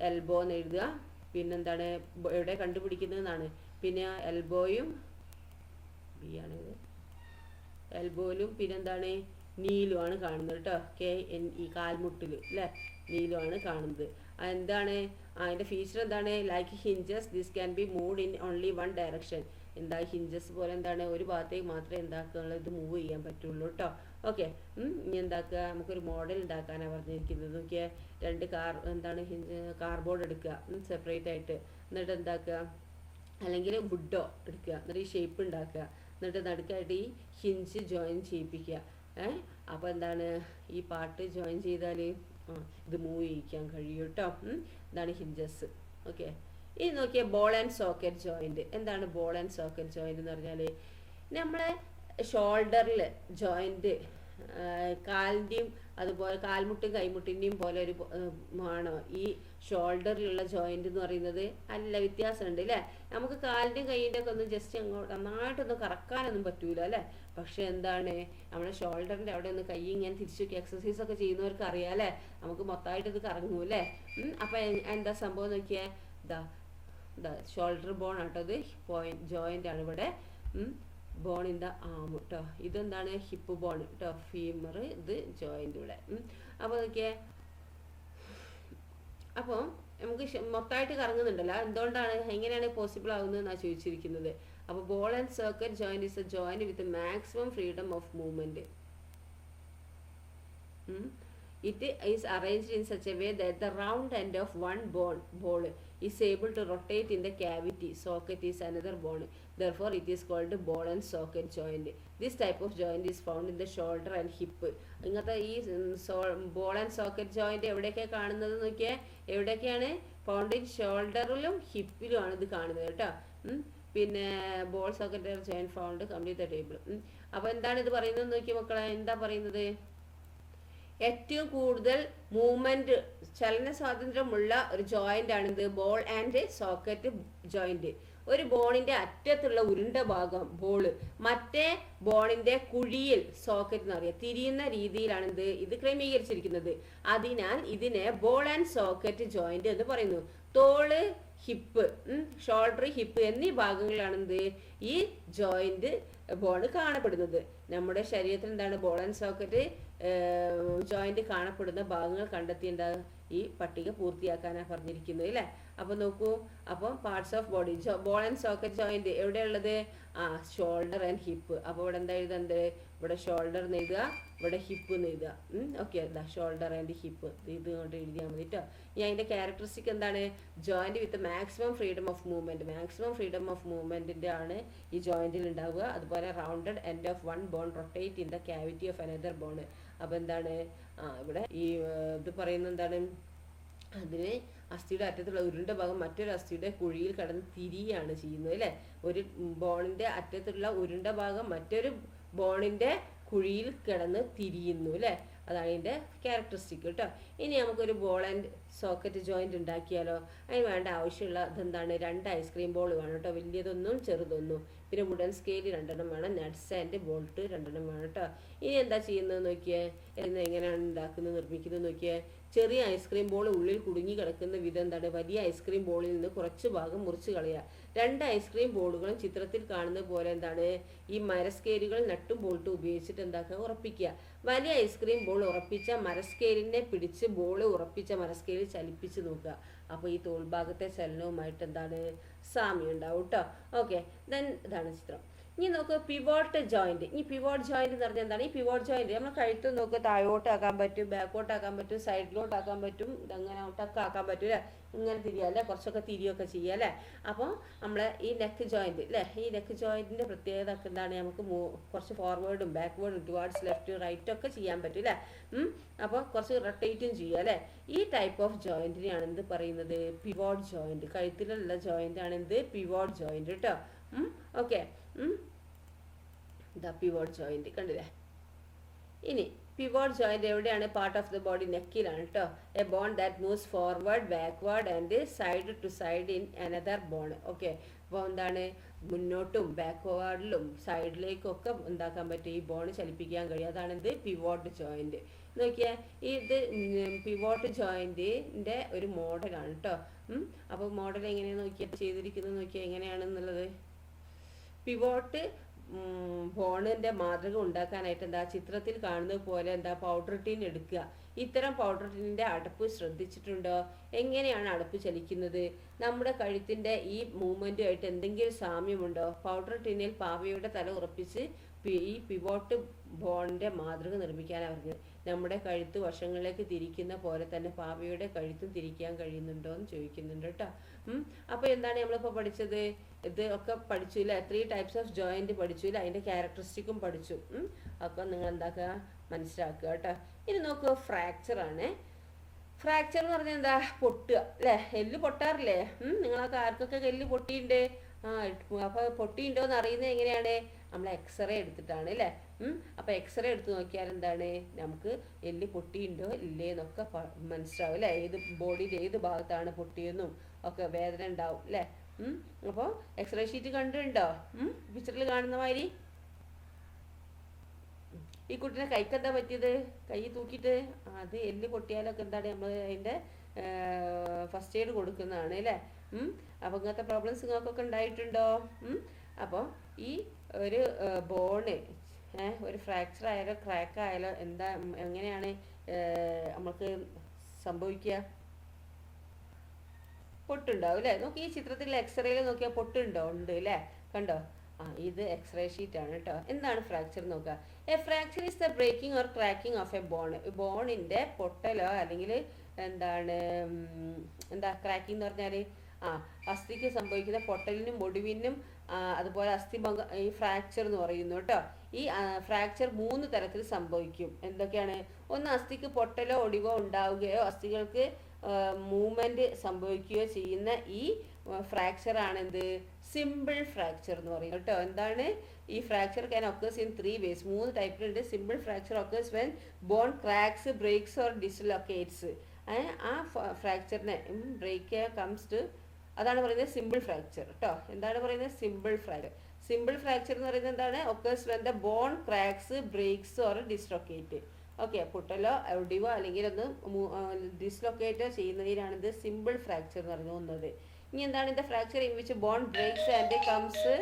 എൽബോ എന്ന് എഴുതുക. പിന്നെന്താണ്? എവിടെ കണ്ടുപിടിക്കുന്നതെന്നാണ്. പിന്നെ എൽബോയും ബിയാണിത്. എൽബോയിലും പിന്നെന്താണ്? നീലുമാണ് കാണുന്നത് കേട്ടോ. KNE കാൽമുട്ടിൽ അല്ലേ? നീലുമാണ് കാണുന്നത്. എന്താണ് അതിൻ്റെ ഫീച്ചർ? എന്താണ്? Like hinges this can be moved in only one direction. എന്താ ഹിഞ്ചസ് പോലെ എന്താണ്? ഒരു ഭാഗത്തേക്ക് മാത്രമേ എന്താക്കാനുള്ളൂ, ഇത് മൂവ് ചെയ്യാൻ പറ്റുള്ളൂ കേട്ടോ. ഓക്കെ, ഇനി എന്താക്കുക? നമുക്കൊരു മോഡൽ ഉണ്ടാക്കാനാണ് പറഞ്ഞിരിക്കുന്നത്. നോക്കിയാൽ രണ്ട് കാർഡ്ബോർഡ് എടുക്കുക സെപ്പറേറ്റ് ആയിട്ട്. എന്നിട്ട് എന്താക്കുക? അല്ലെങ്കിൽ വുഡോ എടുക്കുക. എന്നിട്ട് ഈ ഷേപ്പ് ഉണ്ടാക്കുക. എന്നിട്ട് നടുക്കായിട്ട് ഈ ഹിഞ്ച് ജോയിൻ ചെയ്യിപ്പിക്കുക. അപ്പോൾ എന്താണ് ഈ പാർട്ട് ജോയിൻ ചെയ്താൽ ഇത് മൂവ് ചെയ്യിക്കാൻ കഴിയും കേട്ടോ. ഇതാണ് ഹിഞ്ചസ്. ഓക്കെ, ഇനി നോക്കിയാൽ ബോൾ ആൻഡ് സോക്കറ്റ് ജോയിൻറ്റ്. എന്താണ് ബോൾ ആൻഡ് സോക്കറ്റ് ജോയിൻറ്റ് എന്ന് പറഞ്ഞാൽ നമ്മളെ ഷോൾഡറിൽ ജോയിൻറ്റ് കാലിൻ്റെയും അതുപോലെ കാൽമുട്ടും കൈമുട്ടിൻ്റെയും പോലെ ഒരു ആണോ ഈ ഷോൾഡറിലുള്ള ജോയിൻ്റ് എന്ന് പറയുന്നത്? അല്ല, വ്യത്യാസമുണ്ട് അല്ലേ. നമുക്ക് കാലിൻ്റെയും കൈയിൻ്റെ ഒക്കെ ഒന്ന് ജസ്റ്റ് അങ്ങോട്ട് നന്നായിട്ടൊന്നും കറക്കാനൊന്നും പറ്റൂല അല്ലേ. പക്ഷെ എന്താണ് നമ്മുടെ ഷോൾഡറിൻ്റെ അവിടെ ഒന്ന് കൈ ഇങ്ങനെ തിരിച്ചു വെക്കുക, എക്സസൈസ് ഒക്കെ ചെയ്യുന്നവർക്ക് അറിയാം അല്ലേ, നമുക്ക് മൊത്തമായിട്ട് ഇത് കറങ്ങും അല്ലേ. അപ്പം എന്താ സംഭവം നോക്കിയാൽ ഇതാ ഷോൾഡർ ബോൺ ആട്ടോ, ഇത് ജോയിൻ്റ് ആണ് ഇവിടെ. ബോൺ ഇൻ ദ ആം കേട്ടോ. ഇതെന്താണ് ഹിപ്പ് ബോൺ കേട്ടോ, ഫീമർ, ഇത് ജോയിൻ്റ് ഇവിടെ. അപ്പോൾ നോക്കിയേ, അപ്പോൾ നമുക്ക് മൊത്തമായിട്ട് കറങ്ങുന്നുണ്ടല്ലോ. എന്തുകൊണ്ടാണ്, എങ്ങനെയാണ് പോസിബിൾ ആകുന്നതെന്നാണ് ചോദിച്ചിരിക്കുന്നത്. അപ്പോൾ ball and socket joint is a joint with maximum freedom of movement. It is arranged in such a way that the round end of one ball is able to rotate in the cavity. Socket is another bone. Therefore, it is called ball and socket joint. This type of joint is found in the shoulder and hip. ഇങ്ങനത്തെ ഈ ball and socket joint എവിടെയൊക്കെയാണ് കാണുന്നത് നോക്കിയാൽ, എവിടെയൊക്കെയാണ് found in ഷോൾഡറിലും ഹിപ്പിലുമാണ് ഇത് കാണുന്നത് കേട്ടോ. പിന്നെ ball socket joint found complete the table. അപ്പോൾ എന്താണ് ഇത് പറയുന്നത് നോക്കിയ മക്കളെ, എന്താ പറയുന്നത്? ഏറ്റവും കൂടുതൽ മൂവ്മെന്റ് ചലന സ്വാതന്ത്ര്യമുള്ള ഒരു ജോയിന്റ് ആണിത് ബോൾ ആൻഡ് സോക്കറ്റ് ജോയിന്റ്. ഒരു ബോണിന്റെ അറ്റത്തുള്ള ഉരുണ്ട ഭാഗം ബോള്, മറ്റേ ബോണിന്റെ കുഴിയിൽ സോക്കറ്റ് എന്ന് പറയുക, തിരിയുന്ന രീതിയിലാണ് ഇത് ക്രമീകരിച്ചിരിക്കുന്നത്. അതിനാൽ ഇതിനെ ബോൾ ആൻഡ് സോക്കറ്റ് ജോയിന്റ് എന്ന് പറയുന്നു. തോള്, ഹിപ്പ്, ഷോൾഡർ, ഹിപ്പ് എന്നീ ഭാഗങ്ങളിലാണ് ഈ ജോയിന്റ് ബോൺ കാണപ്പെടുന്നത്. നമ്മുടെ ശരീരത്തിൽ എന്താണ് ബോൾ ആൻഡ് സോക്കറ്റ് ജോയിന്റ് കാണപ്പെടുന്ന ഭാഗങ്ങൾ കണ്ടെത്തിയിട്ടുണ്ടാകും. ഈ പട്ടിക പൂർത്തിയാക്കാനാണ് പറഞ്ഞിരിക്കുന്നത് അല്ലേ. അപ്പോൾ നോക്കൂ, അപ്പം parts of body ball and socket joint എവിടെയുള്ളത്? Shoulder and hip. അപ്പോൾ ഇവിടെ എന്താ എഴുതുന്നത്? ഇവിടെ ഷോൾഡർ എന്ന് എഴുതുക, ഇവിടെ ഹിപ്പ് എന്ന് എഴുതുക. ഓക്കെ, ഇതാ ഷോൾഡർ ആൻഡ് ഹിപ്പ് ഇത് കൊണ്ട് എഴുതിയാൽ മതി കേട്ടോ. ഇനി അതിൻ്റെ ക്യാരക്ടറിസ്റ്റിക് എന്താണ്? Joint with maximum freedom of movement. Maximum freedom of മൂവ്മെന്റിന്റെ ആണ് ഈ ജോയിന്റിൽ ഉണ്ടാവുക. അതുപോലെ rounded end of one bone rotate in the cavity of another bone. അപ്പോൾ എന്താണ് ഇവിടെ ഈ ഇത് പറയുന്നത് എന്താണ്? അതിന് അസ്ഥിയുടെ അറ്റത്തുള്ള ഉരുണ്ട ഭാഗം മറ്റൊരു അസ്ഥിയുടെ കുഴിയിൽ കടന്ന് തിരിയാണ് ചെയ്യുന്നത് അല്ലേ. ഒരു ബോണിന്റെ അറ്റത്തുള്ള ഉരുണ്ട ഭാഗം മറ്റൊരു ബോണിന്റെ കുഴിയിൽ കിടന്ന് തിരിയുന്നു അല്ലേ. അതാണ് ഇതിൻ്റെ ക്യാരക്ടറിസ്റ്റിക് കേട്ടോ. ഇനി നമുക്കൊരു ബോൾ ആൻഡ് സോക്കറ്റ് ജോയിന്റ് ഉണ്ടാക്കിയാലോ? അതിന് വേണ്ട ആവശ്യമുള്ള ഇതെന്താണ്? 2 ഐസ്ക്രീം ബോൾ വേണം കേട്ടോ, വലിയതൊന്നും ചെറുതൊന്നും. പിന്നെ വുഡൻ സ്കെയിൽ 2 വേണം, നട്ട്സ് ആൻഡ് ബോൾട്ട് 2 വേണം കേട്ടോ. ഇനി എന്താ ചെയ്യുന്നത് നോക്കിയേ, എങ്ങനെയാണ് ഉണ്ടാക്കുന്നത് നിർമ്മിക്കുന്നത് നോക്കിയേ. ചെറിയ ഐസ്ക്രീം ബോൾ ഉള്ളിൽ കുടുങ്ങി കിടക്കുന്ന വിധം എന്താണ്? വലിയ ഐസ്ക്രീം ബോളിൽ നിന്ന് കുറച്ച് ഭാഗം മുറിച്ച് കളയുക. 2 ഐസ്ക്രീം ബോളുകളും ചിത്രത്തിൽ കാണുന്നത് പോലെ എന്താണ് ഈ മരസ്കെയിലുകൾ നട്ടും ബോൾട്ടും ഉപയോഗിച്ചിട്ട് എന്താക്കുക? ഉറപ്പിക്കുക. വലിയ ഐസ്ക്രീം ബോൾ ഉറപ്പിച്ച മരസ്കെയിലിനെ പിടിച്ച് ബോൾ ഉറപ്പിച്ച മരസ്കെയിൽ ചലിപ്പിച്ച് നോക്കുക. അപ്പോൾ ഈ തോൾഭാഗത്തെ ചലനവുമായിട്ട് എന്താണ്? സാമ്യം ഉണ്ടാവും കേട്ടോ. ഓക്കെ, ദെൻ ഇതാണ് ചിത്രം. ഇനി നോക്കുക പിവോട്ട് ജോയിന്റ്. ഈ പിവോട്ട് ജോയിന്റ് എന്ന് പറഞ്ഞാൽ എന്താണ്? ഈ പിവോട്ട് ജോയിന്റ് നമ്മൾ കഴുത്ത് നോക്കുക, താഴോട്ടാക്കാൻ പറ്റും, ബാക്കോട്ടാക്കാൻ പറ്റും, സൈഡിലോട്ടാക്കാൻ പറ്റും, ഇതങ്ങനെ ഔട്ടൊക്കെ ആക്കാൻ പറ്റും അല്ലേ. ഇങ്ങനെ തിരിയാം അല്ലേ, കുറച്ചൊക്കെ തിരിയൊക്കെ ചെയ്യാം അല്ലേ. അപ്പോൾ നമ്മൾ ഈ നെക്ക് ജോയിന്റ് അല്ലേ, ഈ നെക്ക് ജോയിന്റിന്റെ പ്രത്യേകത ഒക്കെ എന്താണ്? നമുക്ക് കുറച്ച് ഫോർവേഡും ബാക്ക്വേർഡും ടുവാർഡ്സ് ലെഫ്റ്റ് റൈറ്റ് ഒക്കെ ചെയ്യാൻ പറ്റും അല്ലേ. അപ്പോൾ കുറച്ച് റൊട്ടേറ്റും ചെയ്യാം അല്ലേ. ഈ ടൈപ്പ് ഓഫ് ജോയിന്റിനെയാണ് എന്ത് പറയുന്നത്? Pivot joint. കഴുത്തിലുള്ള ജോയിന്റ് ആണ് എന്ത്? പിവോട്ട് ജോയിന്റ് കേട്ടോ. ഓക്കെ, ദ പിവോട്ട് ജോയിന്റ് കണ്ടില്ലേ. ഇനി പിവോട്ട് ജോയിന്റ് എവിടെയാണ്? പാർട്ട് ഓഫ് ദ ബോഡി, നെക്കിലാണ് കേട്ടോ. A bone that moves forward, backward and side to side in another bone. Okay, അപ്പോൾ എന്താണ്? മുന്നോട്ടും ബാക്ക്വേർഡിലും സൈഡിലേക്കും ഒക്കെ എന്താക്കാൻ പറ്റും? ഈ ബോൺ ചലിപ്പിക്കാൻ കഴിയും. അതാണ് എന്ത്? Pivot joint. നോക്കിയാൽ ഇത് പിവോട്ട് ജോയിന്റിന്റെ ഒരു മോഡലാണ് കേട്ടോ. അപ്പോൾ മോഡൽ എങ്ങനെയാണ് നോക്കിയാൽ ചെയ്തിരിക്കുന്നത് നോക്കിയാൽ എങ്ങനെയാണെന്നുള്ളത്. പിവോട്ട് ബോണിന്റെ മാതൃക ഉണ്ടാക്കാനായിട്ട് എന്താ ചിത്രത്തിൽ കാണുന്നത് പോലെ എന്താ പൗഡർ ടീൻ എടുക്കുക. ഇത്തരം പൗഡർ ടീനിന്റെ അടപ്പ് ശ്രദ്ധിച്ചിട്ടുണ്ടോ? എങ്ങനെയാണ് അടപ്പ് ചലിക്കുന്നത്? നമ്മുടെ കഴുത്തിന്റെ ഈ മൂവ്മെന്റുമായിട്ട് എന്തെങ്കിലും സാമ്യമുണ്ടോ? പൗഡർ ടീനിൽ പാവയുടെ തല ഉറപ്പിച്ച് ഈ പിവോട്ട് ബോണിന്റെ മാതൃക നിർമ്മിക്കാനാണ് പറഞ്ഞത്. നമ്മുടെ കഴുത്ത് വശങ്ങളിലേക്ക് തിരിക്കുന്ന പോലെ തന്നെ പാവയുടെ കഴുത്തും തിരിക്കാൻ കഴിയുന്നുണ്ടോ എന്ന് ചോദിക്കുന്നുണ്ട് കേട്ടോ. അപ്പോൾ എന്താണ് നമ്മളിപ്പോൾ പഠിച്ചത്? ഇത് ഒക്കെ പഠിച്ചു ഇല്ലേ, 3 ടൈപ്സ് ഓഫ് ജോയിന്റ് പഠിച്ചു ഇല്ല, അതിൻ്റെ ക്യാരക്ടറിസ്റ്റിക്കും പഠിച്ചു. ഒക്കെ നിങ്ങൾ എന്താക്കുക, മനസ്സിലാക്കുക കേട്ടോ. ഇനി നോക്കുക, ഫ്രാക്ചറാണ്. ഫ്രാക്ചർ എന്ന് പറഞ്ഞാൽ എന്താ, പൊട്ടുക അല്ലേ, എല്ല് പൊട്ടാറില്ലേ? നിങ്ങളൊക്കെ ആർക്കൊക്കെ എല്ല് പൊട്ടിയിട്ടുണ്ട്? അപ്പോൾ പൊട്ടിയിട്ടുണ്ടോ എന്ന് അറിയുന്നത് എങ്ങനെയാണ്? നമ്മൾ എക്സ്റേ എടുത്തിട്ടാണ് അല്ലേ. അപ്പോൾ എക്സ്റേ എടുത്ത് നോക്കിയാൽ എന്താണ്, നമുക്ക് എല്ല് പൊട്ടിയിട്ടുണ്ടോ ഇല്ലേ എന്നൊക്കെ മനസ്സിലാവും അല്ലേ. ഏത് ബോഡിയിൽ ഏത് ഭാഗത്താണ് പൊട്ടിയെന്നും ഒക്കെ വേദന ഉണ്ടാവും അല്ലേ. അപ്പോൾ എക്സ്റേ ഷീറ്റ് കണ്ടിട്ടുണ്ടോ? പിക്ചറിൽ കാണുന്ന മാതിരി. ഈ കുട്ടീനെ കൈക്ക് എന്താ പറ്റിയത്? കൈ തൂക്കിയിട്ട് അത് എല്ല് പൊട്ടിയാലൊക്കെ എന്താണ് നമ്മൾ അതിൻ്റെ ഫസ്റ്റ് എയ്ഡ് കൊടുക്കുന്നതാണ് അല്ലേ. അപ്പോൾ ഇങ്ങനത്തെ പ്രോബ്ലംസ് നിങ്ങൾക്കൊക്കെ ഉണ്ടായിട്ടുണ്ടോ? അപ്പോൾ ഈ ഒരു ബോണ് ഒരു ഫ്രാക്ചർ ആയാലോ ക്രാക്ക് ആയാലോ എന്താ എങ്ങനെയാണ് നമുക്ക് സംഭവിക്കുക? പൊട്ടുണ്ടാവും അല്ലേ. നോക്കി ഈ ചിത്രത്തിൽ എക്സ്റേയിൽ നോക്കിയാൽ പൊട്ടുണ്ടോ? ഉണ്ട് അല്ലേ, കണ്ടോ? ഇത് എക്സ്റേ ഷീറ്റ് ആണ് കേട്ടോ. എന്താണ് ഫ്രാക്ചർ നോക്കുക. A fracture is the breaking or cracking of a bone. ബോണിൻ്റെ പൊട്ടലോ അല്ലെങ്കിൽ എന്താണ് ക്രാക്കിംഗ് എന്ന് പറഞ്ഞാൽ അസ്ഥിക്ക് സംഭവിക്കുന്ന പൊട്ടലിനും ഒടിവിനും അതുപോലെ അസ്ഥിഭംഗം ഈ ഫ്രാക്ചർ എന്ന് പറയുന്നു കേട്ടോ. ഈ ഫ്രാക്ചർ 3 തരത്തിൽ സംഭവിക്കും. എന്തൊക്കെയാണ്? ഒന്ന്, അസ്ഥിക്ക് പൊട്ടലോ ഒടിവോ ഉണ്ടാവുകയോ അസ്ഥികൾക്ക് മൂവ്മെന്റ് സംഭവിക്കുകയോ ചെയ്യുന്ന ഈ ഫ്രാക്ചർ ആണ് എന്ത്, സിമ്പിൾ ഫ്രാക്ചർ എന്ന് പറയും കേട്ടോ. എന്താണ് ഈ fracture? Can occurs in 3 ways. 3 ടൈപ്പിലുണ്ട്. Simple fracture occurs when bone cracks, breaks or dislocates. ആ ഫ്രാക്ചറിനെ ബ്രേക്ക് കംസ് ടു, അതാണ് പറയുന്നത് സിമ്പിൾ ഫ്രാക്ചർ കേട്ടോ. എന്താണ് പറയുന്നത്? Simple fracture. സിമ്പിൾ ഫ്രാക്ചർ എന്ന് പറയുന്നത് എന്താണ്? Occurs when the bone cracks, breaks or dislocate. Okay, പൊട്ടലോ ഒടിവോ അല്ലെങ്കിൽ ഒന്ന് ഡിസ്ലൊക്കേറ്റോ ചെയ്യുന്നതിനാണ് ഇത് സിമ്പിൾ ഫ്രാക്ചർ എന്ന് പറയുന്നത്. ഇനി എന്താണ് ഇത്? Fracture in which bone breaks and comes.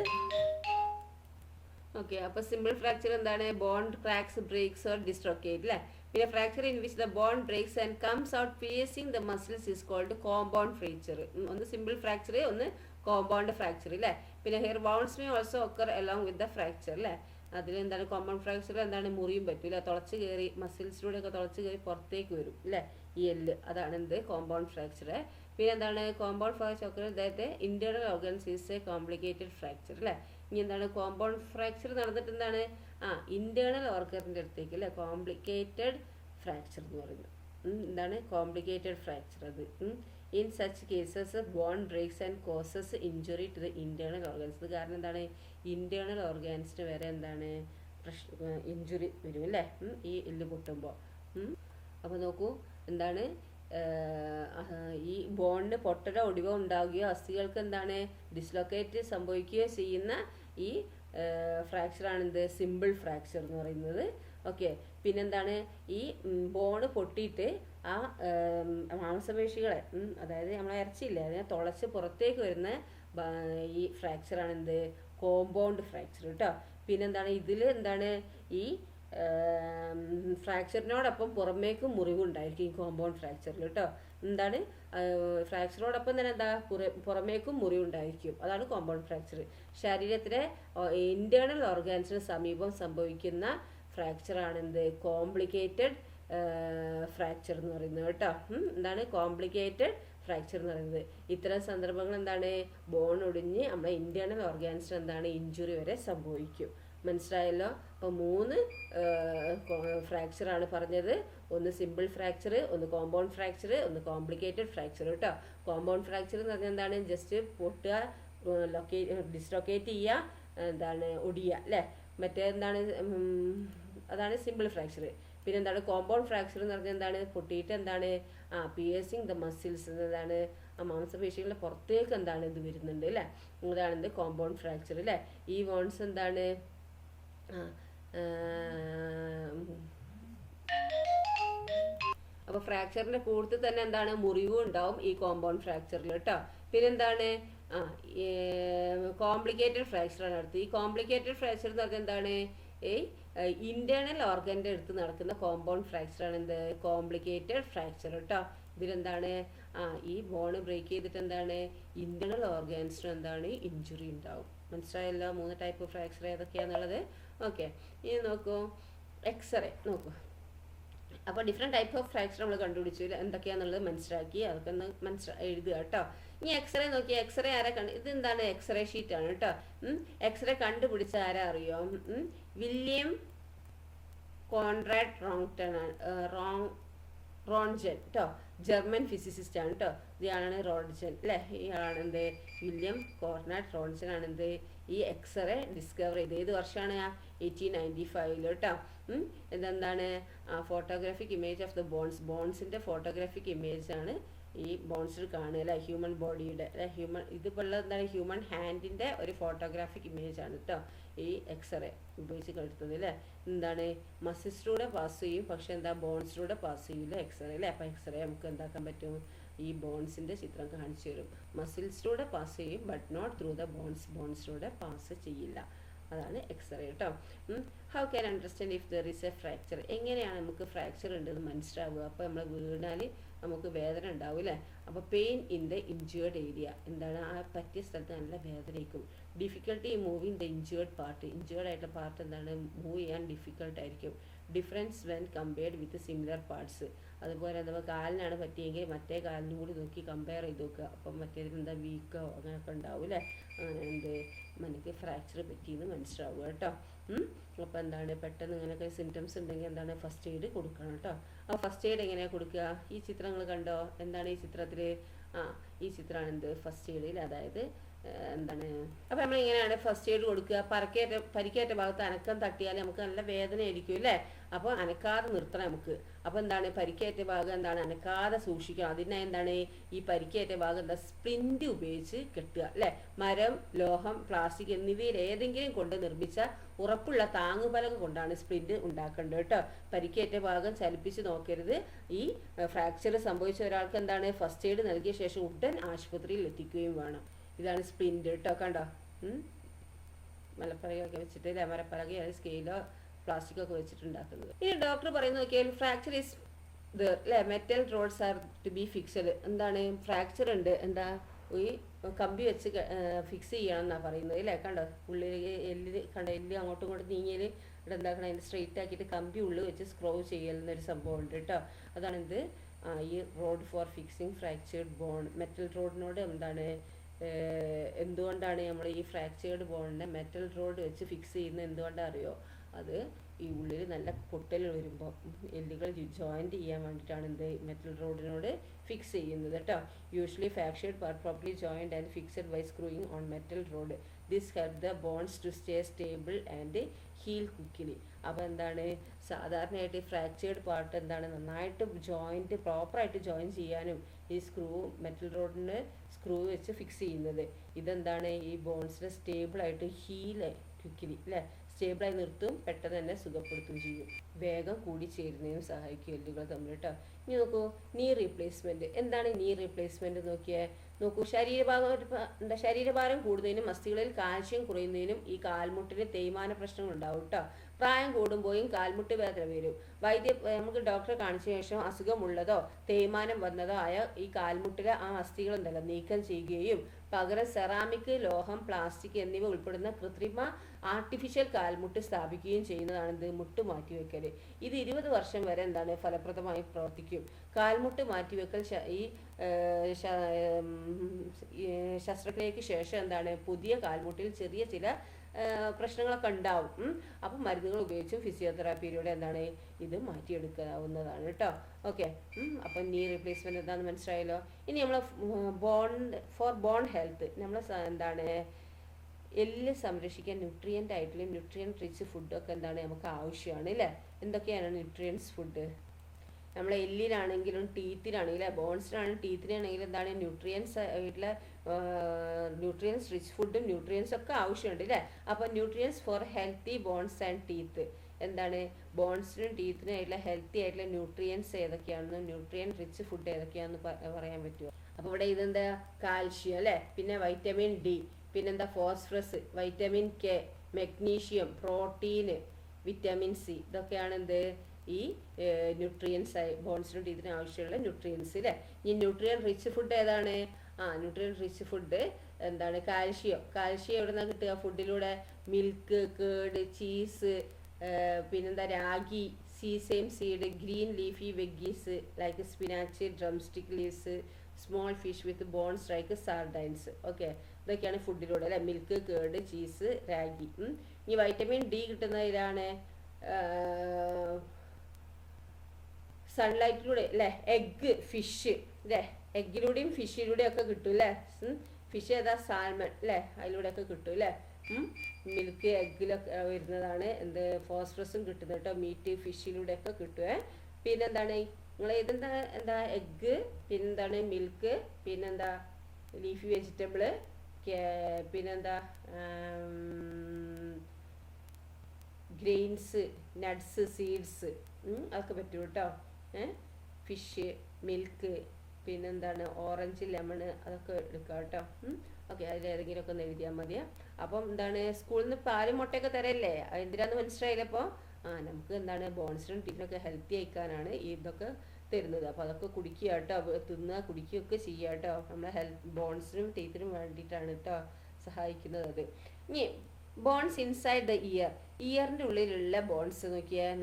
Okay, അപ്പോൾ സിമ്പിൾ ഫ്രാക്ചർ എന്താണ്? Bone cracks, breaks or dislocate അല്ലേ. പിന്നെ fracture in which the bone breaks and comes out piercing the muscles is called compound fracture. ഒന്ന് simple fracture, ഒന്ന് compound fracture അല്ലേ. പിന്നെ hair bounce may also occur along with the fracture അല്ലേ. അതിലെന്താണ് compound fracture? എന്താണ്, മുറിയും പറ്റും അല്ലേ, തുളച്ച് കയറി മസിൽസിലൂടെ ഒക്കെ തുളച്ച് കയറി പുറത്തേക്ക് വരും അല്ലേ ഈ എല്ല്. അതാണ് എന്ത്, കോമ്പൗണ്ട് ഫ്രാക്ചർ. പിന്നെ എന്താണ് കോമ്പൗണ്ട് ഫ്രാക്ചർ? അതായത് internal organs is A complicated fracture അല്ലേ. ഇനി എന്താണ് കോമ്പൗണ്ട് ഫ്രാക്ചർ നടന്നിട്ട് എന്താണ് ഇന്റേണൽ ഓർഗൻ്റെ അടുത്തേക്ക് അല്ലേ കോംപ്ലിക്കേറ്റഡ് ഫ്രാക്ചർ എന്ന് പറയുന്നത്. എന്താണ് കോംപ്ലിക്കേറ്റഡ് ഫ്രാക്ചർ? അത് in such cases bone breaks and causes injury to the internal organs. ഇത് കാരണം എന്താണ് ഇന്റേണൽ ഓർഗൻസിന് വരെ എന്താണ് ഇഞ്ചുറി വരും അല്ലേ ഈ എല്ല് പൊട്ടുമ്പോൾ. അപ്പോൾ നോക്കൂ, എന്താണ് ഈ ബോണിന് പൊട്ടലോ ഒടിവോ ഉണ്ടാവുകയോ അസ്ഥികൾക്ക് എന്താണ് ഡിസ്ലൊക്കേറ്റ് സംഭവിക്കുകയോ ചെയ്യുന്ന ഈ ഫ്രാക്ചറാണെന്ത്, സിമ്പിൾ ഫ്രാക്ചർ എന്ന് പറയുന്നത്. ഓക്കെ, പിന്നെന്താണ് ഈ ബോണ് പൊട്ടിയിട്ട് ആ മാംസപേശികളെ അതായത് നമ്മളെ ഇറച്ചിയില്ലേ അതിനെ തുളച്ച് പുറത്തേക്ക് വരുന്ന ഈ ഫ്രാക്ചറാണെന്ത്, കോമ്പൗണ്ട് ഫ്രാക്ചർ കേട്ടോ. പിന്നെന്താണ് ഇതിൽ എന്താണ് ഈ ഫ്രാക്ചറിനോടൊപ്പം പുറമേക്കും മുറിവുണ്ടായിരിക്കും ഈ കോമ്പൗണ്ട് ഫ്രാക്ചറിൽ കേട്ടോ. എന്താണ് ഫ്രാക്ചറോടൊപ്പം തന്നെ എന്താ പുറമേക്കും മുറിവുണ്ടായിരിക്കും. അതാണ് കോമ്പൗണ്ട് ഫ്രാക്ചർ. ശരീരത്തിലെ ഇന്റേണൽ ഓർഗാൻസിന് സമീപം സംഭവിക്കുന്ന ഫ്രാക്ചറാണ് എന്ത്, കോംപ്ലിക്കേറ്റഡ് ഫ്രാക്ചർ എന്ന് പറയുന്നത് കേട്ടോ. എന്താണ് കോംപ്ലിക്കേറ്റഡ് ഫ്രാക്ചർ എന്ന് പറയുന്നത്. ഇത്തരം സന്ദർഭങ്ങൾ എന്താണ് ബോൺ ഒടിഞ്ഞ് നമ്മുടെ ഇന്റേണൽ ഓർഗാൻസിന് എന്താണ് ഇഞ്ചുറി വരെ സംഭവിക്കും. മനസ്സിലായല്ലോ. അപ്പോൾ 3 ഫ്രാക്ചറാണ് പറഞ്ഞത്. ഒന്ന് സിമ്പിൾ ഫ്രാക്ചർ, ഒന്ന് കോമ്പൗണ്ട് ഫ്രാക്ചർ, ഒന്ന് കോംപ്ലിക്കേറ്റഡ് ഫ്രാക്ചർ കേട്ടോ. കോമ്പൗണ്ട് ഫ്രാക്ചർ എന്ന് പറഞ്ഞാൽ എന്താണ്, ജസ്റ്റ് പൊട്ടുക, ഡിസ്ലൊക്കേറ്റ് ചെയ്യുക, എന്താണ് ഒടിയുക അല്ലേ. മറ്റേ എന്താണ് അതാണ് സിമ്പിൾ ഫ്രാക്ചർ. പിന്നെ എന്താണ് കോമ്പൗണ്ട് ഫ്രാക്ചർ എന്ന് പറഞ്ഞാൽ എന്താണ്, പൊട്ടിയിട്ട് എന്താണ് പിയേഴ്സിങ് ദ മസിൽസ്, എന്താണ് ആ മാംസപേശികളുടെ പുറത്തേക്ക് എന്താണ് ഇത് വരുന്നുണ്ട് അല്ലേ. അതാണ് എന്ത് കോമ്പൗണ്ട് ഫ്രാക്ചർ അല്ലേ. ഈ വോൺസ് എന്താണ് അപ്പോൾ ഫ്രാക്ചറിന്റെ കൂട്ടത്തിൽ തന്നെ എന്താണ് മുറിവും ഉണ്ടാവും ഈ കോമ്പൗണ്ട് ഫ്രാക്ചറിൽ കേട്ടോ. പിന്നെന്താണ് കോംപ്ലിക്കേറ്റഡ് ഫ്രാക്ചറാണ് അടുത്ത്. ഈ കോംപ്ലിക്കേറ്റഡ് ഫ്രാക്ചർ എന്ന് പറഞ്ഞാൽ എന്താണ് ഇന്റേണൽ ഓർഗൻ്റെ അടുത്ത് നടക്കുന്ന കോമ്പൗണ്ട് ഫ്രാക്ചറാണ് എന്ത്, കോംപ്ലിക്കേറ്റഡ് ഫ്രാക്ചർ കേട്ടോ. ഇതിലെന്താണ് ഈ ബോണ് ബ്രേക്ക് ചെയ്തിട്ട് എന്താണ് ഇന്റേണൽ ഓർഗൻസിന് എന്താണ് ഇഞ്ചുറി ഉണ്ടാവും. മനസ്സിലായല്ലോ 3 ടൈപ്പ് ഫ്രാക്ചർ ഏതൊക്കെയാണെന്നുള്ളത്. ഓക്കെ, ഇനി നോക്കൂ എക്സ്റേ നോക്കൂ. അപ്പോൾ ഡിഫറെൻറ്റ് ടൈപ്പ് ഓഫ് ഫ്രാക്ചർ നമ്മൾ കണ്ടുപിടിച്ചു, എന്തൊക്കെയാണെന്നുള്ളത് മനസ്സിലാക്കി, അതൊക്കെ ഒന്ന് എഴുതുക കേട്ടോ. ഇനി എക്സ്റേ നോക്കിയാൽ എക്സ്റേ ആരാ ഇത് എന്താണ് എക്സ്റേ ഷീറ്റാണ് കേട്ടോ. എക്സ്റേ കണ്ടുപിടിച്ച ആരാ അറിയോ? വില്യം കോൺറാഡ് റോൺജൻ കേട്ടോ, ജർമ്മൻ ഫിസിസിസ്റ്റ് ആണ് കേട്ടോ. ഇയാളാണ് റോൺജൻ അല്ലേ, ഇയാളാണ് എന്ത് വില്യം കോൺറാഡ് റോൺജൻ ആണ് എന്ത് ഈ എക്സ്റേ ഡിസ്കവർ ചെയ്ത്. ഏത് വർഷമാണ്? 1895 കേട്ടോ. ഇതെന്താണ്? ഫോട്ടോഗ്രാഫിക് ഇമേജ് ഓഫ് ദ ബോൺസിന്റെ ഫോട്ടോഗ്രാഫിക് ഇമേജ് ആണ് ഈ ബോൺസിൽ കാണുക അല്ലേ, ഹ്യൂമൻ ബോഡിയുടെ അല്ലെ, ഇതിപ്പോൾ ഉള്ള എന്താണ് ഹ്യൂമൻ ഹാൻഡിന്റെ ഒരു ഫോട്ടോഗ്രാഫിക് ഇമേജ് ആണ് കേട്ടോ ഈ എക്സ്റേ ഉപയോഗിച്ച് കെടുത്തത് അല്ലേ. എന്താണ് മസിൽസിലൂടെ പാസ് ചെയ്യും, പക്ഷെ എന്താ ബോൺസിലൂടെ പാസ് ചെയ്യില്ല എക്സ്റേ അല്ലേ. അപ്പം എക്സ്റേ നമുക്ക് എന്താക്കാൻ പറ്റും? ഈ ബോൺസിന്റെ ചിത്രം കാണിച്ചു തരും. മസിൽസിലൂടെ പാസ് ചെയ്യും ബട്ട് നോട്ട് ത്രൂ ദ ബോൺസിലൂടെ പാസ് ചെയ്യില്ല. അതാണ് എക്സ്റേ കേട്ടോ. How can understand if there is a fracture? എങ്ങനെയാണ് നമുക്ക് ഫ്രാക്ചർ ഉണ്ടെന്ന് മനസ്സിലാവുക? അപ്പോൾ നമ്മൾ വീണാൽ നമുക്ക് വേദന ഉണ്ടാവും അല്ലേ. അപ്പോൾ pain in the injured area, എന്താണ് ആ പറ്റിയ സ്ഥലത്ത് നല്ല വേദനയ്ക്കും. Difficulty moving the injured part, injured ആയിട്ടുള്ള പാർട്ട് എന്താണ് മൂവ് ചെയ്യാൻ ഡിഫിക്കൽട്ട് ആയിരിക്കും. Difference when compared with similar parts, അതുപോലെ എന്താ കാലിനാണ് പറ്റിയെങ്കിൽ മറ്റേ കാലിനും കൂടി നോക്കി കമ്പയർ ചെയ്ത് നോക്കുക. അപ്പം മറ്റേതിൽ എന്താ വീക്കോ അങ്ങനെയൊക്കെ ഉണ്ടാവും അല്ലേ. അങ്ങനെ എന്ത് നമുക്ക് ഫ്രാക്ചർ പറ്റിയെന്ന് മനസ്സിലാവുക കേട്ടോ. അപ്പോൾ എന്താണ് പെട്ടെന്ന് ഇങ്ങനെയൊക്കെ സിംറ്റംസ് ഉണ്ടെങ്കിൽ എന്താണ് ഫസ്റ്റ് എയ്ഡ് കൊടുക്കണം കേട്ടോ. അപ്പോൾ ഫസ്റ്റ് എയ്ഡ് എങ്ങനെയാണ് കൊടുക്കുക? ഈ ചിത്രങ്ങൾ കണ്ടോ? എന്താണ് ഈ ചിത്രത്തിൽ? ഈ ചിത്രമാണ് എന്ത് ഫസ്റ്റ് എയ്ഡിൽ, അതായത് എന്താണ് അപ്പോൾ നമ്മൾ ഇങ്ങനെയാണ് ഫസ്റ്റ് എയ്ഡ് കൊടുക്കുക. പരിക്കേറ്റ ഭാഗത്ത് അനക്കം തട്ടിയാൽ നമുക്ക് നല്ല വേദന ആയിരിക്കും അല്ലേ. അപ്പോൾ അനക്കാതെ നിർത്തണം നമുക്ക്. അപ്പോൾ എന്താണ് പരിക്കേറ്റ ഭാഗം എന്താണ് അനക്കാതെ സൂക്ഷിക്കണം. അതിനായി എന്താണ് ഈ പരിക്കേറ്റ ഭാഗം എന്താ സ്പ്ലിന്റ് ഉപയോഗിച്ച് കെട്ടുക അല്ലേ. മരം, ലോഹം, പ്ലാസ്റ്റിക് എന്നിവയിൽ ഏതെങ്കിലും കൊണ്ട് നിർമ്മിച്ച ഉറപ്പുള്ള താങ്ങുപലക കൊണ്ടാണ് സ്പ്ലിന്റ് ഉണ്ടാക്കേണ്ടത് കേട്ടോ. പരിക്കേറ്റ ഭാഗം ചലിപ്പിച്ച് നോക്കരുത്. ഈ ഫ്രാക്ചർ സംഭവിച്ച ഒരാൾക്ക് എന്താണ് ഫസ്റ്റ് എയ്ഡ് നൽകിയ ശേഷം ഉടൻ ആശുപത്രിയിൽ എത്തിക്കുകയും വേണം. ഇതാണ് സ്പ്ലിന്റ് കേട്ടോ. കണ്ടോ? മലപ്പലകയൊക്കെ വെച്ചിട്ട് അല്ലേ, മരപ്പലകയോ സ്കെയിലോ പ്ലാസ്റ്റിക് ഒക്കെ വെച്ചിട്ടുണ്ടാക്കുന്നത്. ഇനി ഡോക്ടർ പറയുന്നത് നോക്കിയാൽ ഫ്രാക്ചർ ഈസ് ദർ അല്ലേ, metal rods are to be fixed. എന്താണ് ഫ്രാക്ചർ ഉണ്ട്, എന്താ ഈ കമ്പി വെച്ച് ഫിക്സ് ചെയ്യണം എന്നാണ് പറയുന്നത് അല്ലേ. കണ്ടോ ഉള്ളിൽ എല്ല് കണ്ടോ, എല്ല് അങ്ങോട്ടും ഇങ്ങോട്ടും നീങ്ങിയാൽ ഇവിടെ എന്താക്കണം അതിന് സ്ട്രെയിറ്റ് ആക്കിയിട്ട് കമ്പി ഉള്ളിൽ വെച്ച് സ്ക്രോ ചെയ്യലെന്നൊരു സംഭവം ഉണ്ട് കേട്ടോ. അതാണ് ഇത് ഈ rod for fixing fractured bone. Metal റോഡിനോട് എന്താണ് എന്തുകൊണ്ടാണ് നമ്മൾ ഈ ഫ്രാക്ചേർഡ് ബോണിനെ മെറ്റൽ റോഡ് വെച്ച് ഫിക്സ് ചെയ്യുന്നത് എന്തുകൊണ്ടാണ് അറിയോ? അത് ഈ ഉള്ളിൽ നല്ല പൊട്ടൽ വരുമ്പോൾ എല്ലുകൾ ജോയിൻറ്റ് ചെയ്യാൻ വേണ്ടിയിട്ടാണ് എന്ത് മെറ്റൽ റോഡിനോട് ഫിക്സ് ചെയ്യുന്നത് കേട്ടോ. Usually fractured part properly joined and fixed by screwing on metal rod. This help the bones to stay stable and heal quickly. അപ്പോൾ എന്താണ് സാധാരണയായിട്ട് ഫ്രാക്ചേർഡ് പാർട്ട് എന്താണ് നന്നായിട്ട് ജോയിൻറ്റ് പ്രോപ്പറായിട്ട് ജോയിൻ ചെയ്യാനും ഈ മെറ്റൽ റോഡിന് സ്ക്രൂ വെച്ച് ഫിക്സ് ചെയ്യുന്നത്. ഇതെന്താണ് ഈ ബോൺസിനെ സ്റ്റേബിളായിട്ട് ഹീൽ ക്വിക്കലി അല്ലേ, സ്റ്റേബിളായി നിർത്തും, പെട്ടെന്ന് തന്നെ സുഖപ്പെടുത്തുകയും ചെയ്യും, വേഗം കൂടി ചേരുന്നതിനും സഹായിക്കും എല്ലുകൾ തമ്മിൽ കേട്ടോ. ഇനി നോക്കൂ നീ റീപ്ലേസ്മെൻറ്റ്. എന്താണ് നീ റീപ്ലേസ്മെൻറ്റ് നോക്കൂ ശരീരഭാരം കൂടുന്നതിനും അസ്ഥികളിൽ കാൽഷ്യം കുറയുന്നതിനും ഈ കാൽമുട്ടിന് തേയ്മാന പ്രശ്നങ്ങൾ ഉണ്ടാവും കേട്ടോ. പ്രായം കൂടുമ്പോഴും കാൽമുട്ട് വേദന വരും. നമുക്ക് ഡോക്ടറെ കാണിച്ച ശേഷം അസുഖമുള്ളതോ തേയ്മാനം വന്നതോ ആയ ഈ കാൽമുട്ടിലെ ആ അസ്ഥികളുണ്ടല്ലോ നീക്കം ചെയ്യുകയും പകരം സെറാമിക്, ലോഹം, പ്ലാസ്റ്റിക് എന്നിവ ഉൾപ്പെടുന്ന കൃത്രിമ ആർട്ടിഫിഷ്യൽ കാൽമുട്ട് സ്ഥാപിക്കുകയും ചെയ്യുന്നതാണ് ഇത് മുട്ട് മാറ്റിവെക്കൽ. ഇത് 20 വർഷം വരെ എന്താണ് ഫലപ്രദമായി പ്രവർത്തിക്കും. കാൽമുട്ട് മാറ്റിവെക്കൽ ഈ ശസ്ത്രക്രിയയ്ക്ക് ശേഷം എന്താണ് പുതിയ കാൽമുട്ടിൽ ചെറിയ ചില പ്രശ്നങ്ങളൊക്കെ ഉണ്ടാവും. അപ്പം മരുന്നുകൾ ഉപയോഗിച്ചും ഫിസിയോതെറാപ്പിയിലൂടെ എന്താണ് ഇത് മാറ്റിയെടുക്കാവുന്നതാണ് കേട്ടോ. ഓക്കെ, അപ്പം നീ റീപ്ലേസ്മെൻറ്റ് എന്താണെന്ന് മനസ്സിലായല്ലോ. ഇനി നമ്മൾ ബോൺ ഹെൽത്ത് നമ്മൾ എന്താണ് എല്ല് സംരക്ഷിക്കാൻ ന്യൂട്രിയൻ റിച്ച് ഫുഡൊക്കെ എന്താണ് നമുക്ക് ആവശ്യമാണ് അല്ലേ. എന്തൊക്കെയാണ് ന്യൂട്രിയൻസ് ഫുഡ്? നമ്മളെ എല്ലിനാണെങ്കിലും ടീത്തിനാണെങ്കിലും ബോൺസിനാണെങ്കിലും ടീത്തിനാണെങ്കിലും എന്താണ് ന്യൂട്രിയൻസ് ആയിട്ടുള്ള ന്യൂട്രിയൻസ് റിച്ച് ഫുഡും ന്യൂട്രിയൻസ് ഒക്കെ ആവശ്യമുണ്ട് അല്ലേ. അപ്പോൾ nutrients for healthy bones and teeth എന്താണ് ബോൺസിനും ടീത്തിനും ആയിട്ടുള്ള ഹെൽത്തി ആയിട്ടുള്ള ന്യൂട്രിയൻസ് ഏതൊക്കെയാണെന്ന്, ന്യൂട്രിയൻ റിച്ച് ഫുഡ് ഏതൊക്കെയാണെന്ന് പറയാൻ പറ്റുമോ? അപ്പോൾ ഇവിടെ ഇതെന്താ കാൽഷ്യം അല്ലേ, പിന്നെ വൈറ്റമിൻ ഡി, പിന്നെന്താ phosphorus, vitamin K, magnesium, protein, vitamin C, ഇതൊക്കെയാണ് എന്ത് ഈ ന്യൂട്രിയൻസ് ബോൺസിനും ടീത്തിനും ആവശ്യമുള്ള ന്യൂട്രിയൻസ് അല്ലേ. ഈ ന്യൂട്രിയൻ റിച്ച് ഫുഡ് ഏതാണ്? ന്യൂട്രിയൻ റിച്ച് ഫുഡ് എന്താണ് കാൽഷ്യം എവിടെ നിന്നാണ് കിട്ടുക? ഫുഡിലൂടെ മിൽക്ക്, കേർഡ്, ചീസ്, പിന്നെന്താ ragi, sesame seed, green leafy veggies like spinach, drumstick leaves, small fish with bones like sardines. Okay, ഇതൊക്കെയാണ് ഫുഡിലൂടെ അല്ലേ. Milk, curd, cheese, ragi. ഇനി വൈറ്റമിൻ ഡി കിട്ടുന്നതിലാണ് സൺലൈറ്റിലൂടെ അല്ലേ. എഗ്ഗ്, ഫിഷ് അല്ലേ, എഗ്ഗിലൂടെയും ഫിഷിലൂടെയും ഒക്കെ കിട്ടും അല്ലേ. ഫിഷ് ഏതാ? സാൽമൺ അല്ലേ, അതിലൂടെയൊക്കെ കിട്ടും അല്ലേ. മിൽക്ക്, എഗ്ഗിലൊക്കെ വരുന്നതാണ് എന്ത് ഫോസ്ഫറസും കിട്ടുന്നത് കേട്ടോ. മീറ്റ്, ഫിഷിലൂടെയൊക്കെ കിട്ടുമേ. പിന്നെന്താണ് നിങ്ങൾ ഇതെന്താ എന്താ എഗ്ഗ്, പിന്നെന്താണ് മിൽക്ക്, പിന്നെന്താ ലീഫി വെജിറ്റബിള്, പിന്നെന്താ ഗ്രെയിൻസ്, നട്ട്സ്, സീഡ്സ് അതൊക്കെ പറ്റും കേട്ടോ. ഫിഷ്, മിൽക്ക്, പിന്നെന്താണ് ഓറഞ്ച്, ലെമണ് അതൊക്കെ എടുക്കാം കേട്ടോ. ഓക്കെ, അതിലേതെങ്കിലുമൊക്കെ ഒന്ന് എഴുതിയാൽ മതിയാ. അപ്പം എന്താണ് സ്കൂളിൽ നിന്ന് പാലും മുട്ടയൊക്കെ തരല്ലേ, എന്തിനാന്ന് മനസ്സിലായില്ലപ്പോൾ. നമുക്ക് എന്താണ് ബോൺസിനും ടീറ്റിനൊക്കെ ഹെൽത്തി ആയിക്കാനാണ് ഇതൊക്കെ തരുന്നത്. അപ്പോൾ അതൊക്കെ കുടിക്കുക കേട്ടോ, തിന്നുക കുടിക്കുകയൊക്കെ ചെയ്യുക കേട്ടോ. നമ്മളെ ബോൺസിനും ടീത്തിനും വേണ്ടിയിട്ടാണ് കേട്ടോ സഹായിക്കുന്നത് അത്. ഇനി ബോൺസ് ഇൻസൈഡ് ദ ഇയർ, ഇയറിൻ്റെ ഉള്ളിലുള്ള ബോൺസ്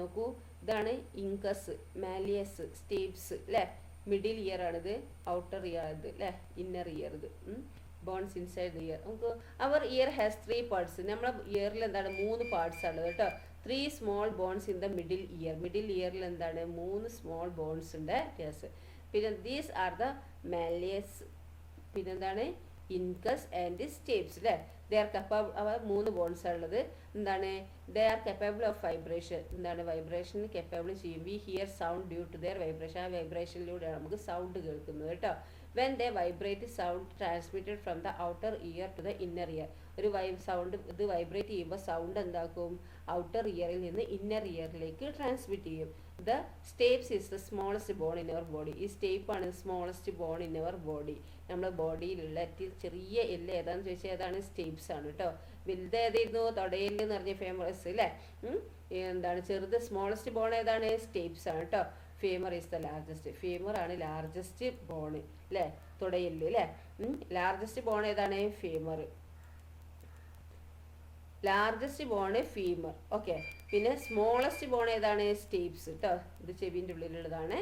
നോക്കൂ. ഇതാണ് ഇൻകസ്, മാലിയസ്, സ്റ്റേപ്സ് അല്ലേ. മിഡിൽ ഇയർ ആണിത്, ഔട്ടർ ഇയർ ഇത് അല്ലേ, ഇന്നർ ഇയർ ഇത്. Bones inside the ear. നമുക്ക് അവർ ഇയർ ഹാസ് 3 പാർട്സ്. നമ്മളെ ഇയറിൽ എന്താണ് 3 പാർട്സ് ആണുള്ളത് കേട്ടോ. 3 small bones in the middle ear. Middle ഇയറിൽ എന്താണ് 3 സ്മോൾ ബോൺസ് ഉണ്ട്. യെസ്. പിന്നെ ദീസ് ആർ ദ മാലിയസ്, പിന്നെന്താണ് ഇൻകസ് ആൻഡ് സ്റ്റേപ്സ് അല്ലേ. ദേ ആർ കപ്പാബിൾ, അവ 3 ബോൺസ് ആണുള്ളത്. എന്താണ് they are capable of vibration. എന്താണ് വൈബ്രേഷൻ കപ്പാബിൾ ചെയ്യും. We hear sound due to their vibration. ആ വൈബ്രേഷനിലൂടെയാണ് നമുക്ക് സൗണ്ട് കേൾക്കുന്നത് കേട്ടോ. When they vibrate, sound transmitted from the outer ear to the inner year. ഒരു സൗണ്ട് ഇത് വൈബ്രേറ്റ് ചെയ്യുമ്പോൾ സൗണ്ട് എന്താക്കും, ഔട്ടർ ഇയറിൽ നിന്ന് ഇന്നർ ഇയറിലേക്ക് ട്രാൻസ്മിറ്റ് ചെയ്യും. The stapes is the smallest bone in our body. ഈ സ്റ്റേപ്പാണ് smallest bone in our body. നമ്മുടെ ബോഡിയിലുള്ള ചെറിയ എല്ല് ഏതാണെന്ന് ചോദിച്ചാൽ ഏതാണ്? സ്റ്റേപ്സ് ആണ് കേട്ടോ. വലുത് ഏതായിരുന്നു? തൊടയെല്ല് എന്ന് പറഞ്ഞ ഫേമസ് അല്ലേ. എന്താണ് ചെറുത് സ്മോളസ്റ്റ് ബോൺ ഏതാണ്? സ്റ്റേപ്സ് ആണ് കേട്ടോ. Femur is the largest. Femur ആണ് ലാർജസ്റ്റ് ബോൺ അല്ലേ, തുടയെല്ല് അല്ലേ. ലാർജസ്റ്റ് ബോൺ ഏതാണ്? Femur. Largest bone femur. Okay, പിന്നെ സ്മോളസ്റ്റ് ബോൺ ഏതാണ്? സ്റ്റേപ്സ് കേട്ടോ. ഇത് ചെവിൻ്റെ ഉള്ളിലുള്ളതാണ്.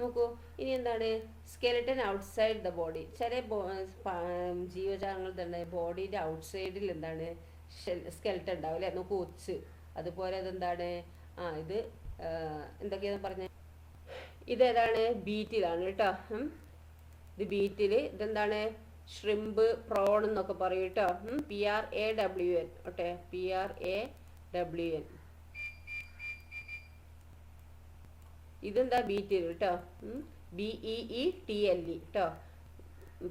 നോക്കൂ, ഇനി എന്താണ് സ്കെലറ്റൻ ഔട്ട്സൈഡ് ദ ബോഡി. ചില ജീവജാലങ്ങൾ തന്നെ ബോഡീൻ്റെ ഔട്ട്സൈഡിൽ എന്താണ് സ്കെലറ്റൻ ഉണ്ടാവും അല്ലേ. നോക്കൂ, ഒച്ച്. അതുപോലെ അതെന്താണ് ഇത് എന്തൊക്കെയാണെന്ന് പറഞ്ഞ ഇതേതാണ്? ബീറ്റിലാണ് കേട്ടോ. ഇത് ബീറ്റിൽ ഇതെന്താണ്? ഷ്രിമ്പ്, പ്രോൺ എന്നൊക്കെ പറയും കേട്ടോ. PRAWN. ഓട്ടെ, PRAWN. ഇതെന്താ? ബീറ്റിൽ കേട്ടോ. BEETLE കേട്ടോ.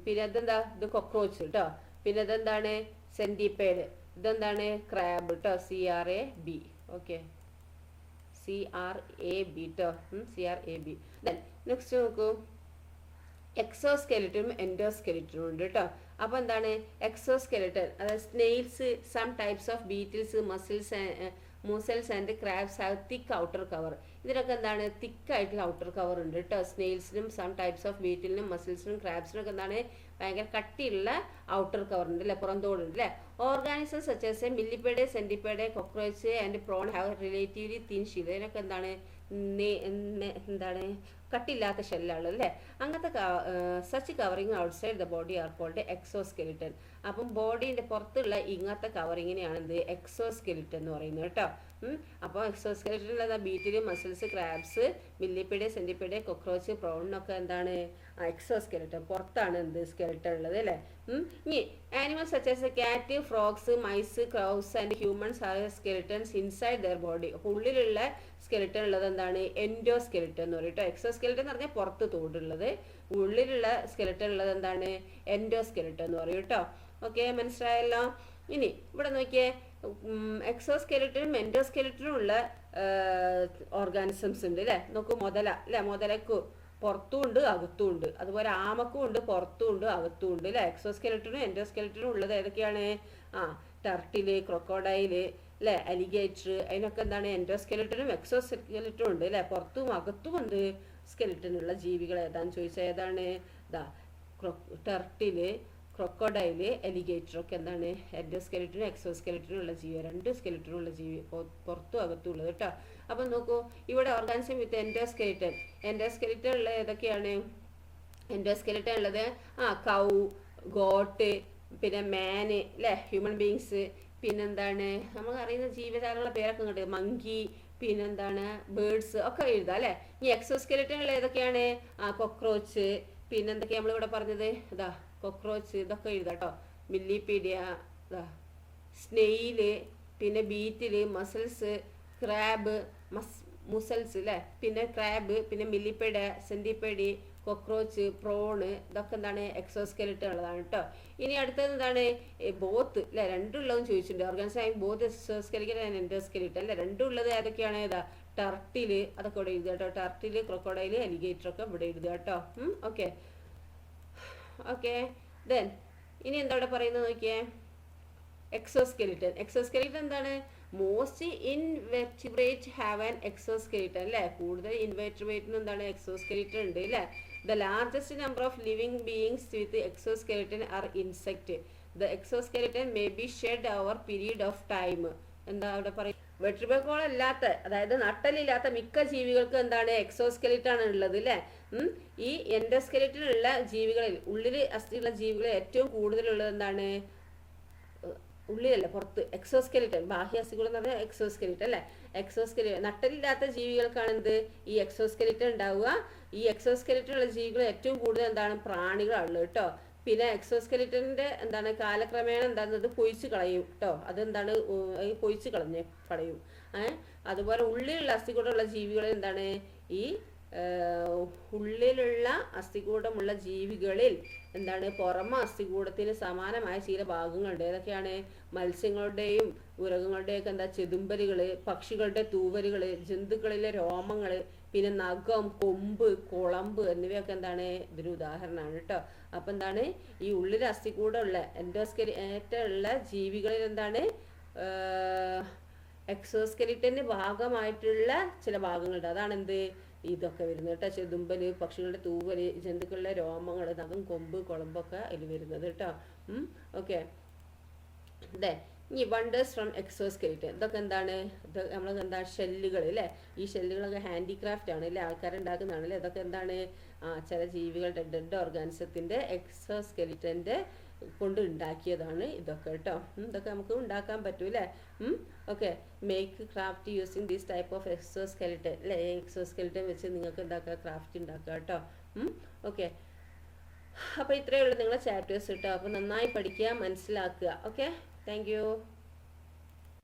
പിന്നെ അതെന്താ? ഇത് കൊക്രോച്ച് കേട്ടോ. പിന്നെ ഇതെന്താണ്? സെന്റിപേഡ്. ഇതെന്താണ്? ക്രാബ് കേട്ടോ. CRAB. ഓക്കെ, CRAB കേട്ടോ. CRAB. നെക്സ്റ്റ് നോക്കൂ, എക്സോസ്കെലിറ്റനും എൻഡോസ്കെലിറ്റനും ഉണ്ട് കേട്ടോ. അപ്പോൾ എന്താണ് എക്സോസ്കെലിറ്റൻ? അതായത് snails, some types of beetles, mussels and crabs have thick outer cover. ഇതിനൊക്കെ എന്താണ്? തിക്കായിട്ടുള്ള ഔട്ടർ കവർ ഉണ്ട് കേട്ടോ. സ്നെയിൽസിനും സം ടൈപ്സ് ഓഫ് ബീറ്റിലിനും മസിൽസിനും ക്രാബ്സിനും ഒക്കെ എന്താണ് ഭയങ്കര കട്ടിയുള്ള ഔട്ടർ കവർ ഉണ്ട് അല്ലേ, പുറന്തോടുണ്ട് അല്ലേ. Organism such as millipede, centipede, cockroach and prawn have relatively thin shell. ഇതിനൊക്കെ എന്താണ് കട്ടില്ലാത്ത ഷെല്ലാണ് അല്ലേ. അങ്ങനത്തെ such covering outside the body are called exoskeleton. അപ്പം ബോഡീൻ്റെ പുറത്തുള്ള ഇങ്ങനത്തെ കവറിങ്ങിനെയാണ് എന്ത്? എക്സോസ്കെലിറ്റൻ എന്ന് പറയുന്നത് കേട്ടോ. അപ്പോൾ എക്സോസ്കെലിറ്റനിലുള്ള ബീറ്റിൽ, muscles, crabs, millipede, centipede, cockroach, പ്രോണിനൊക്കെ എന്താണ് എക്സോസ്കെലിറ്റൻ. പുറത്താണ് എന്ത്? സ്കെലിറ്റൻ ഉള്ളത് അല്ലേ. ഇനി animals such as cat, frogs, mice, crows and humans are skeletons inside there body. ഉള്ളിലുള്ള സ്കെലിറ്റൻ ഉള്ളത് എന്താണ്? എൻഡോസ്കെലിറ്റൻ എന്ന് പറയും കേട്ടോ. എക്സോസ്കെലിറ്റൻ എന്ന് പറഞ്ഞാൽ പുറത്ത് തോടുള്ളത്, ഉള്ളിലുള്ള സ്കെലിറ്റൻ ഉള്ളത് എന്താണ്? എൻഡോസ്കെലിറ്റൻ എന്ന് പറയും കേട്ടോ. ഓക്കെ, മനസ്സിലായല്ലോ. ഇനി ഇവിടെ നോക്കിയേ, എക്സോസ്കെലിറ്റനും എൻഡോസ്കെലിറ്റനും ഉള്ള ഓർഗാനിസംസ് ഉണ്ട് അല്ലേ. നോക്കൂ, മുതല അല്ലേ. മുതലക്ക് പുറത്തും ഉണ്ട് അകത്തും ഉണ്ട്. അതുപോലെ ആമക്കും ഉണ്ട് പുറത്തും ഉണ്ട് അകത്തും ഉണ്ട് അല്ലേ. എക്സോസ്കെലിറ്റനും എൻഡോസ്കെലിറ്റനും ഉള്ളത് ഏതൊക്കെയാണ്? ടർട്ടില്, ക്രൊക്കോഡൈല് അല്ലേ, അലിഗേറ്റർ. അതിനൊക്കെ എന്താണ്? എൻഡോസ്കെലിറ്റനും എക്സോസ്കെലിറ്റനും ഉണ്ട് അല്ലേ. പുറത്തും അകത്തും ഉണ്ട് സ്കെലിറ്റനുള്ള ജീവികൾ ഏതാന്ന് ചോദിച്ചാൽ ഏതാണ്? ടർട്ടില്, ക്രൊക്കോഡൈല്, അലിഗേറ്റർ ഒക്കെ എന്താണ്? എൻഡോസ്കെലിറ്റനും എക്സോസ്കെലിറ്റനും ഉള്ള ജീവി. 2 സ്കെലിറ്റനും ഉള്ള ജീവി, പുറത്തും അകത്തും ഉള്ളത് കേട്ടോ. അപ്പം നോക്കൂ, ഇവിടെ ഓർഗാനിസം വിത്ത് എൻഡോസ്കെലിറ്റൻ. എൻഡോസ്കെലിറ്റൻ ഉള്ള ഏതൊക്കെയാണ്? എൻഡോസ്കെലിറ്റൻ ഉള്ളത് കൗ, ഗോട്ട്, പിന്നെ മാന് അല്ലേ, ഹ്യൂമൻ ബീങ്സ്, പിന്നെന്താണ് നമുക്ക് അറിയുന്ന ജീവജാലങ്ങളുടെ പേരൊക്കെ ഉണ്ട്, മങ്കി, പിന്നെന്താണ് ബേർഡ്സ് ഒക്കെ എഴുതാം അല്ലേ. ഈ എക്സോസ്കെലിറ്റൻ ഉള്ള ഏതൊക്കെയാണ്? കൊക്രോച്ച്, പിന്നെന്തൊക്കെയാണ് നമ്മളിവിടെ പറഞ്ഞത്, ഇതാ കൊക്രോച്ച്, ഇതൊക്കെ എഴുതാം കേട്ടോ. മില്ലിപീഡിയ, ഇതാ സ്നെയില്, പിന്നെ ബീറ്റില്, മസിൽസ്, ക്രാബ്, മുസൽസ് അല്ലേ, പിന്നെ ക്രാബ്, പിന്നെ മില്ലിപ്പേഡ്, സെന്റിപ്പേഡി, കൊക്രോച്ച്, പ്രോണ്, ഇതൊക്കെ എന്താണ് എക്സോസ്കെലിറ്റൻ ഉള്ളതാണ് കേട്ടോ. ഇനി അടുത്തത് എന്താണ്? ബോത്ത് അല്ലെ, രണ്ടുള്ളതും ചോദിച്ചിട്ടുണ്ട്. ഓർഗാൻസ് ആയി ബോത്ത് എക്സോസ്കെലിറ്റൻ ആൻഡ് എൻഡോസ്കെലിറ്റൻ അല്ലെ, രണ്ടുള്ളത് ഏതൊക്കെയാണ്? ഏതാ ടർട്ടില്, അതൊക്കെ ഇവിടെ എഴുതുക കേട്ടോ. ടർട്ടില്, ക്രൊക്കോഡൈല്, അലിഗേറ്റർ ഒക്കെ ഇവിടെ എഴുതുക കേട്ടോ. Okay okay. ദെൻ ഇനി എന്താ ഇവിടെ പറയുന്നത് നോക്കിയേ, എക്സോസ്കെലിറ്റൻ. എക്സോസ്കെലിറ്റൻ എന്താണ്? Most invertebrate have an exoskeleton അല്ലേ, കൂടുതൽ ഇൻവെർട്ടിബ്രേറ്റിന് എന്താണ് എക്സോസ്കെലിറ്റൻ ഉണ്ട് അല്ലേ. The largest number of living beings with exoskeleton are insect. The exoskeleton may be shed over period of time. എന്താ അവിടെ പറയും? വെർട്ടിബ്രേക്കോൾ അല്ലാത്ത, അതായത് നട്ടലില്ലാത്ത മിക്ക ജീവികൾക്ക് എന്താണ് എക്സോസ്കെലിറ്റൻ ആണ് ഉള്ളത് അല്ലേ. ഈ എൻഡോസ്കെലിറ്റനുള്ള ജീവികളിൽ, ഉള്ളിൽ അസ്ഥിയുള്ള ജീവികളിൽ ഏറ്റവും കൂടുതലുള്ളത് എന്താണ്? ഉള്ളിലല്ല, പുറത്ത്. എക്സോസ്കെലിറ്റൻ, ബാഹ്യ അസ്ഥികൂടം എന്ന് പറഞ്ഞാൽ എക്സോസ്കെലിറ്റൻ അല്ലേ. എക്സോസ്കെലിറ്റൻ നട്ടലില്ലാത്ത ജീവികൾക്കാണ് എന്ത് ഈ എക്സോസ്കെലിറ്റൻ ഉണ്ടാവുക. ഈ എക്സോസ്കെലിറ്റൻ ഉള്ള ജീവികൾ ഏറ്റവും കൂടുതൽ എന്താണ് പ്രാണികളാണുള്ളത് കേട്ടോ. പിന്നെ എക്സോസ്കെലിറ്റന്റെ എന്താണ് കാലക്രമേണ എന്താണ് ഇത് പൊയിച്ച് കളയും കേട്ടോ. അതെന്താണ് പൊയിച്ച് കളയും. അതുപോലെ ഉള്ളിലുള്ള അസ്ഥികൂടമുള്ള ജീവികളിൽ എന്താണ് ഈ ഉള്ളിലുള്ള അസ്ഥികൂടമുള്ള ജീവികളിൽ എന്താണ് പുറമ അസ്ഥികൂടത്തിന് സമാനമായ ചില ഭാഗങ്ങളുണ്ട്. ഏതൊക്കെയാണ്? മത്സ്യങ്ങളുടെയും ഉരകങ്ങളുടെയും ഒക്കെ എന്താ ചെതുമ്പലുകള്, പക്ഷികളുടെ തൂവലുകള്, ജന്തുക്കളിലെ രോമങ്ങള്, പിന്നെ നഖം, കൊമ്പ്, കുളമ്പ് എന്നിവയൊക്കെ എന്താണ് ഇതിന് ഉദാഹരണമാണ് കേട്ടോ. അപ്പൊ എന്താണ് ഈ ഉള്ളിൽ അസ്ഥികൂടമുള്ള എൻഡോസ്കെലിറ്റനുള്ള ജീവികളിൽ എന്താണ് എക്സോസ്കെലിറ്റന് ഭാഗമായിട്ടുള്ള ചില ഭാഗങ്ങളുണ്ട്. അതാണ് എന്ത് ഇതൊക്കെ വരുന്നത് കേട്ടോ. ചെതുമ്പല്, പക്ഷികളുടെ തൂവല്, ജന്തുക്കളുടെ രോമങ്ങൾ, നഖം, കൊമ്പ്, കുളമ്പൊക്കെ അതിൽ വരുന്നത് കേട്ടോ. ഓക്കെ. അതെ, ഇനി വണ്ടേഴ്സ് ഫ്രം എക്സോസ്കെലിറ്റൻ. ഇതൊക്കെ എന്താണ്? ഇത് നമ്മൾ എന്താ ഷെല്ലുകൾ അല്ലേ. ഈ ഷെല്ലുകളൊക്കെ ഹാൻഡിക്രാഫ്റ്റ് ആണ് അല്ലേ, ആൾക്കാരുണ്ടാക്കുന്നതാണ് അല്ലേ. ഇതൊക്കെ എന്താണ്? ചില ജീവികളുടെ ഡെഡ് ഓർഗാനിസത്തിന്റെ എക്സോസ്കെലിറ്റന്റെ കൊണ്ട് ഉണ്ടാക്കിയതാണ് ഇതൊക്കെ കേട്ടോ. ഇതൊക്കെ നമുക്ക് ഉണ്ടാക്കാൻ പറ്റും അല്ലേ. Okay. Make craft using this type of exoskeleton അല്ലേ. എക്സോസ്കെലിറ്റൻ വെച്ച് നിങ്ങൾക്ക് എന്താക്കുക, ക്രാഫ്റ്റ് ഉണ്ടാക്കുക കേട്ടോ. ഓക്കെ. അപ്പോൾ ഇത്രയേ ഉള്ളൂ നിങ്ങളെ ചാപ്റ്റേഴ്സ് കേട്ടോ. അപ്പോൾ നന്നായി പഠിക്കുക, മനസ്സിലാക്കുക. Okay, thank you.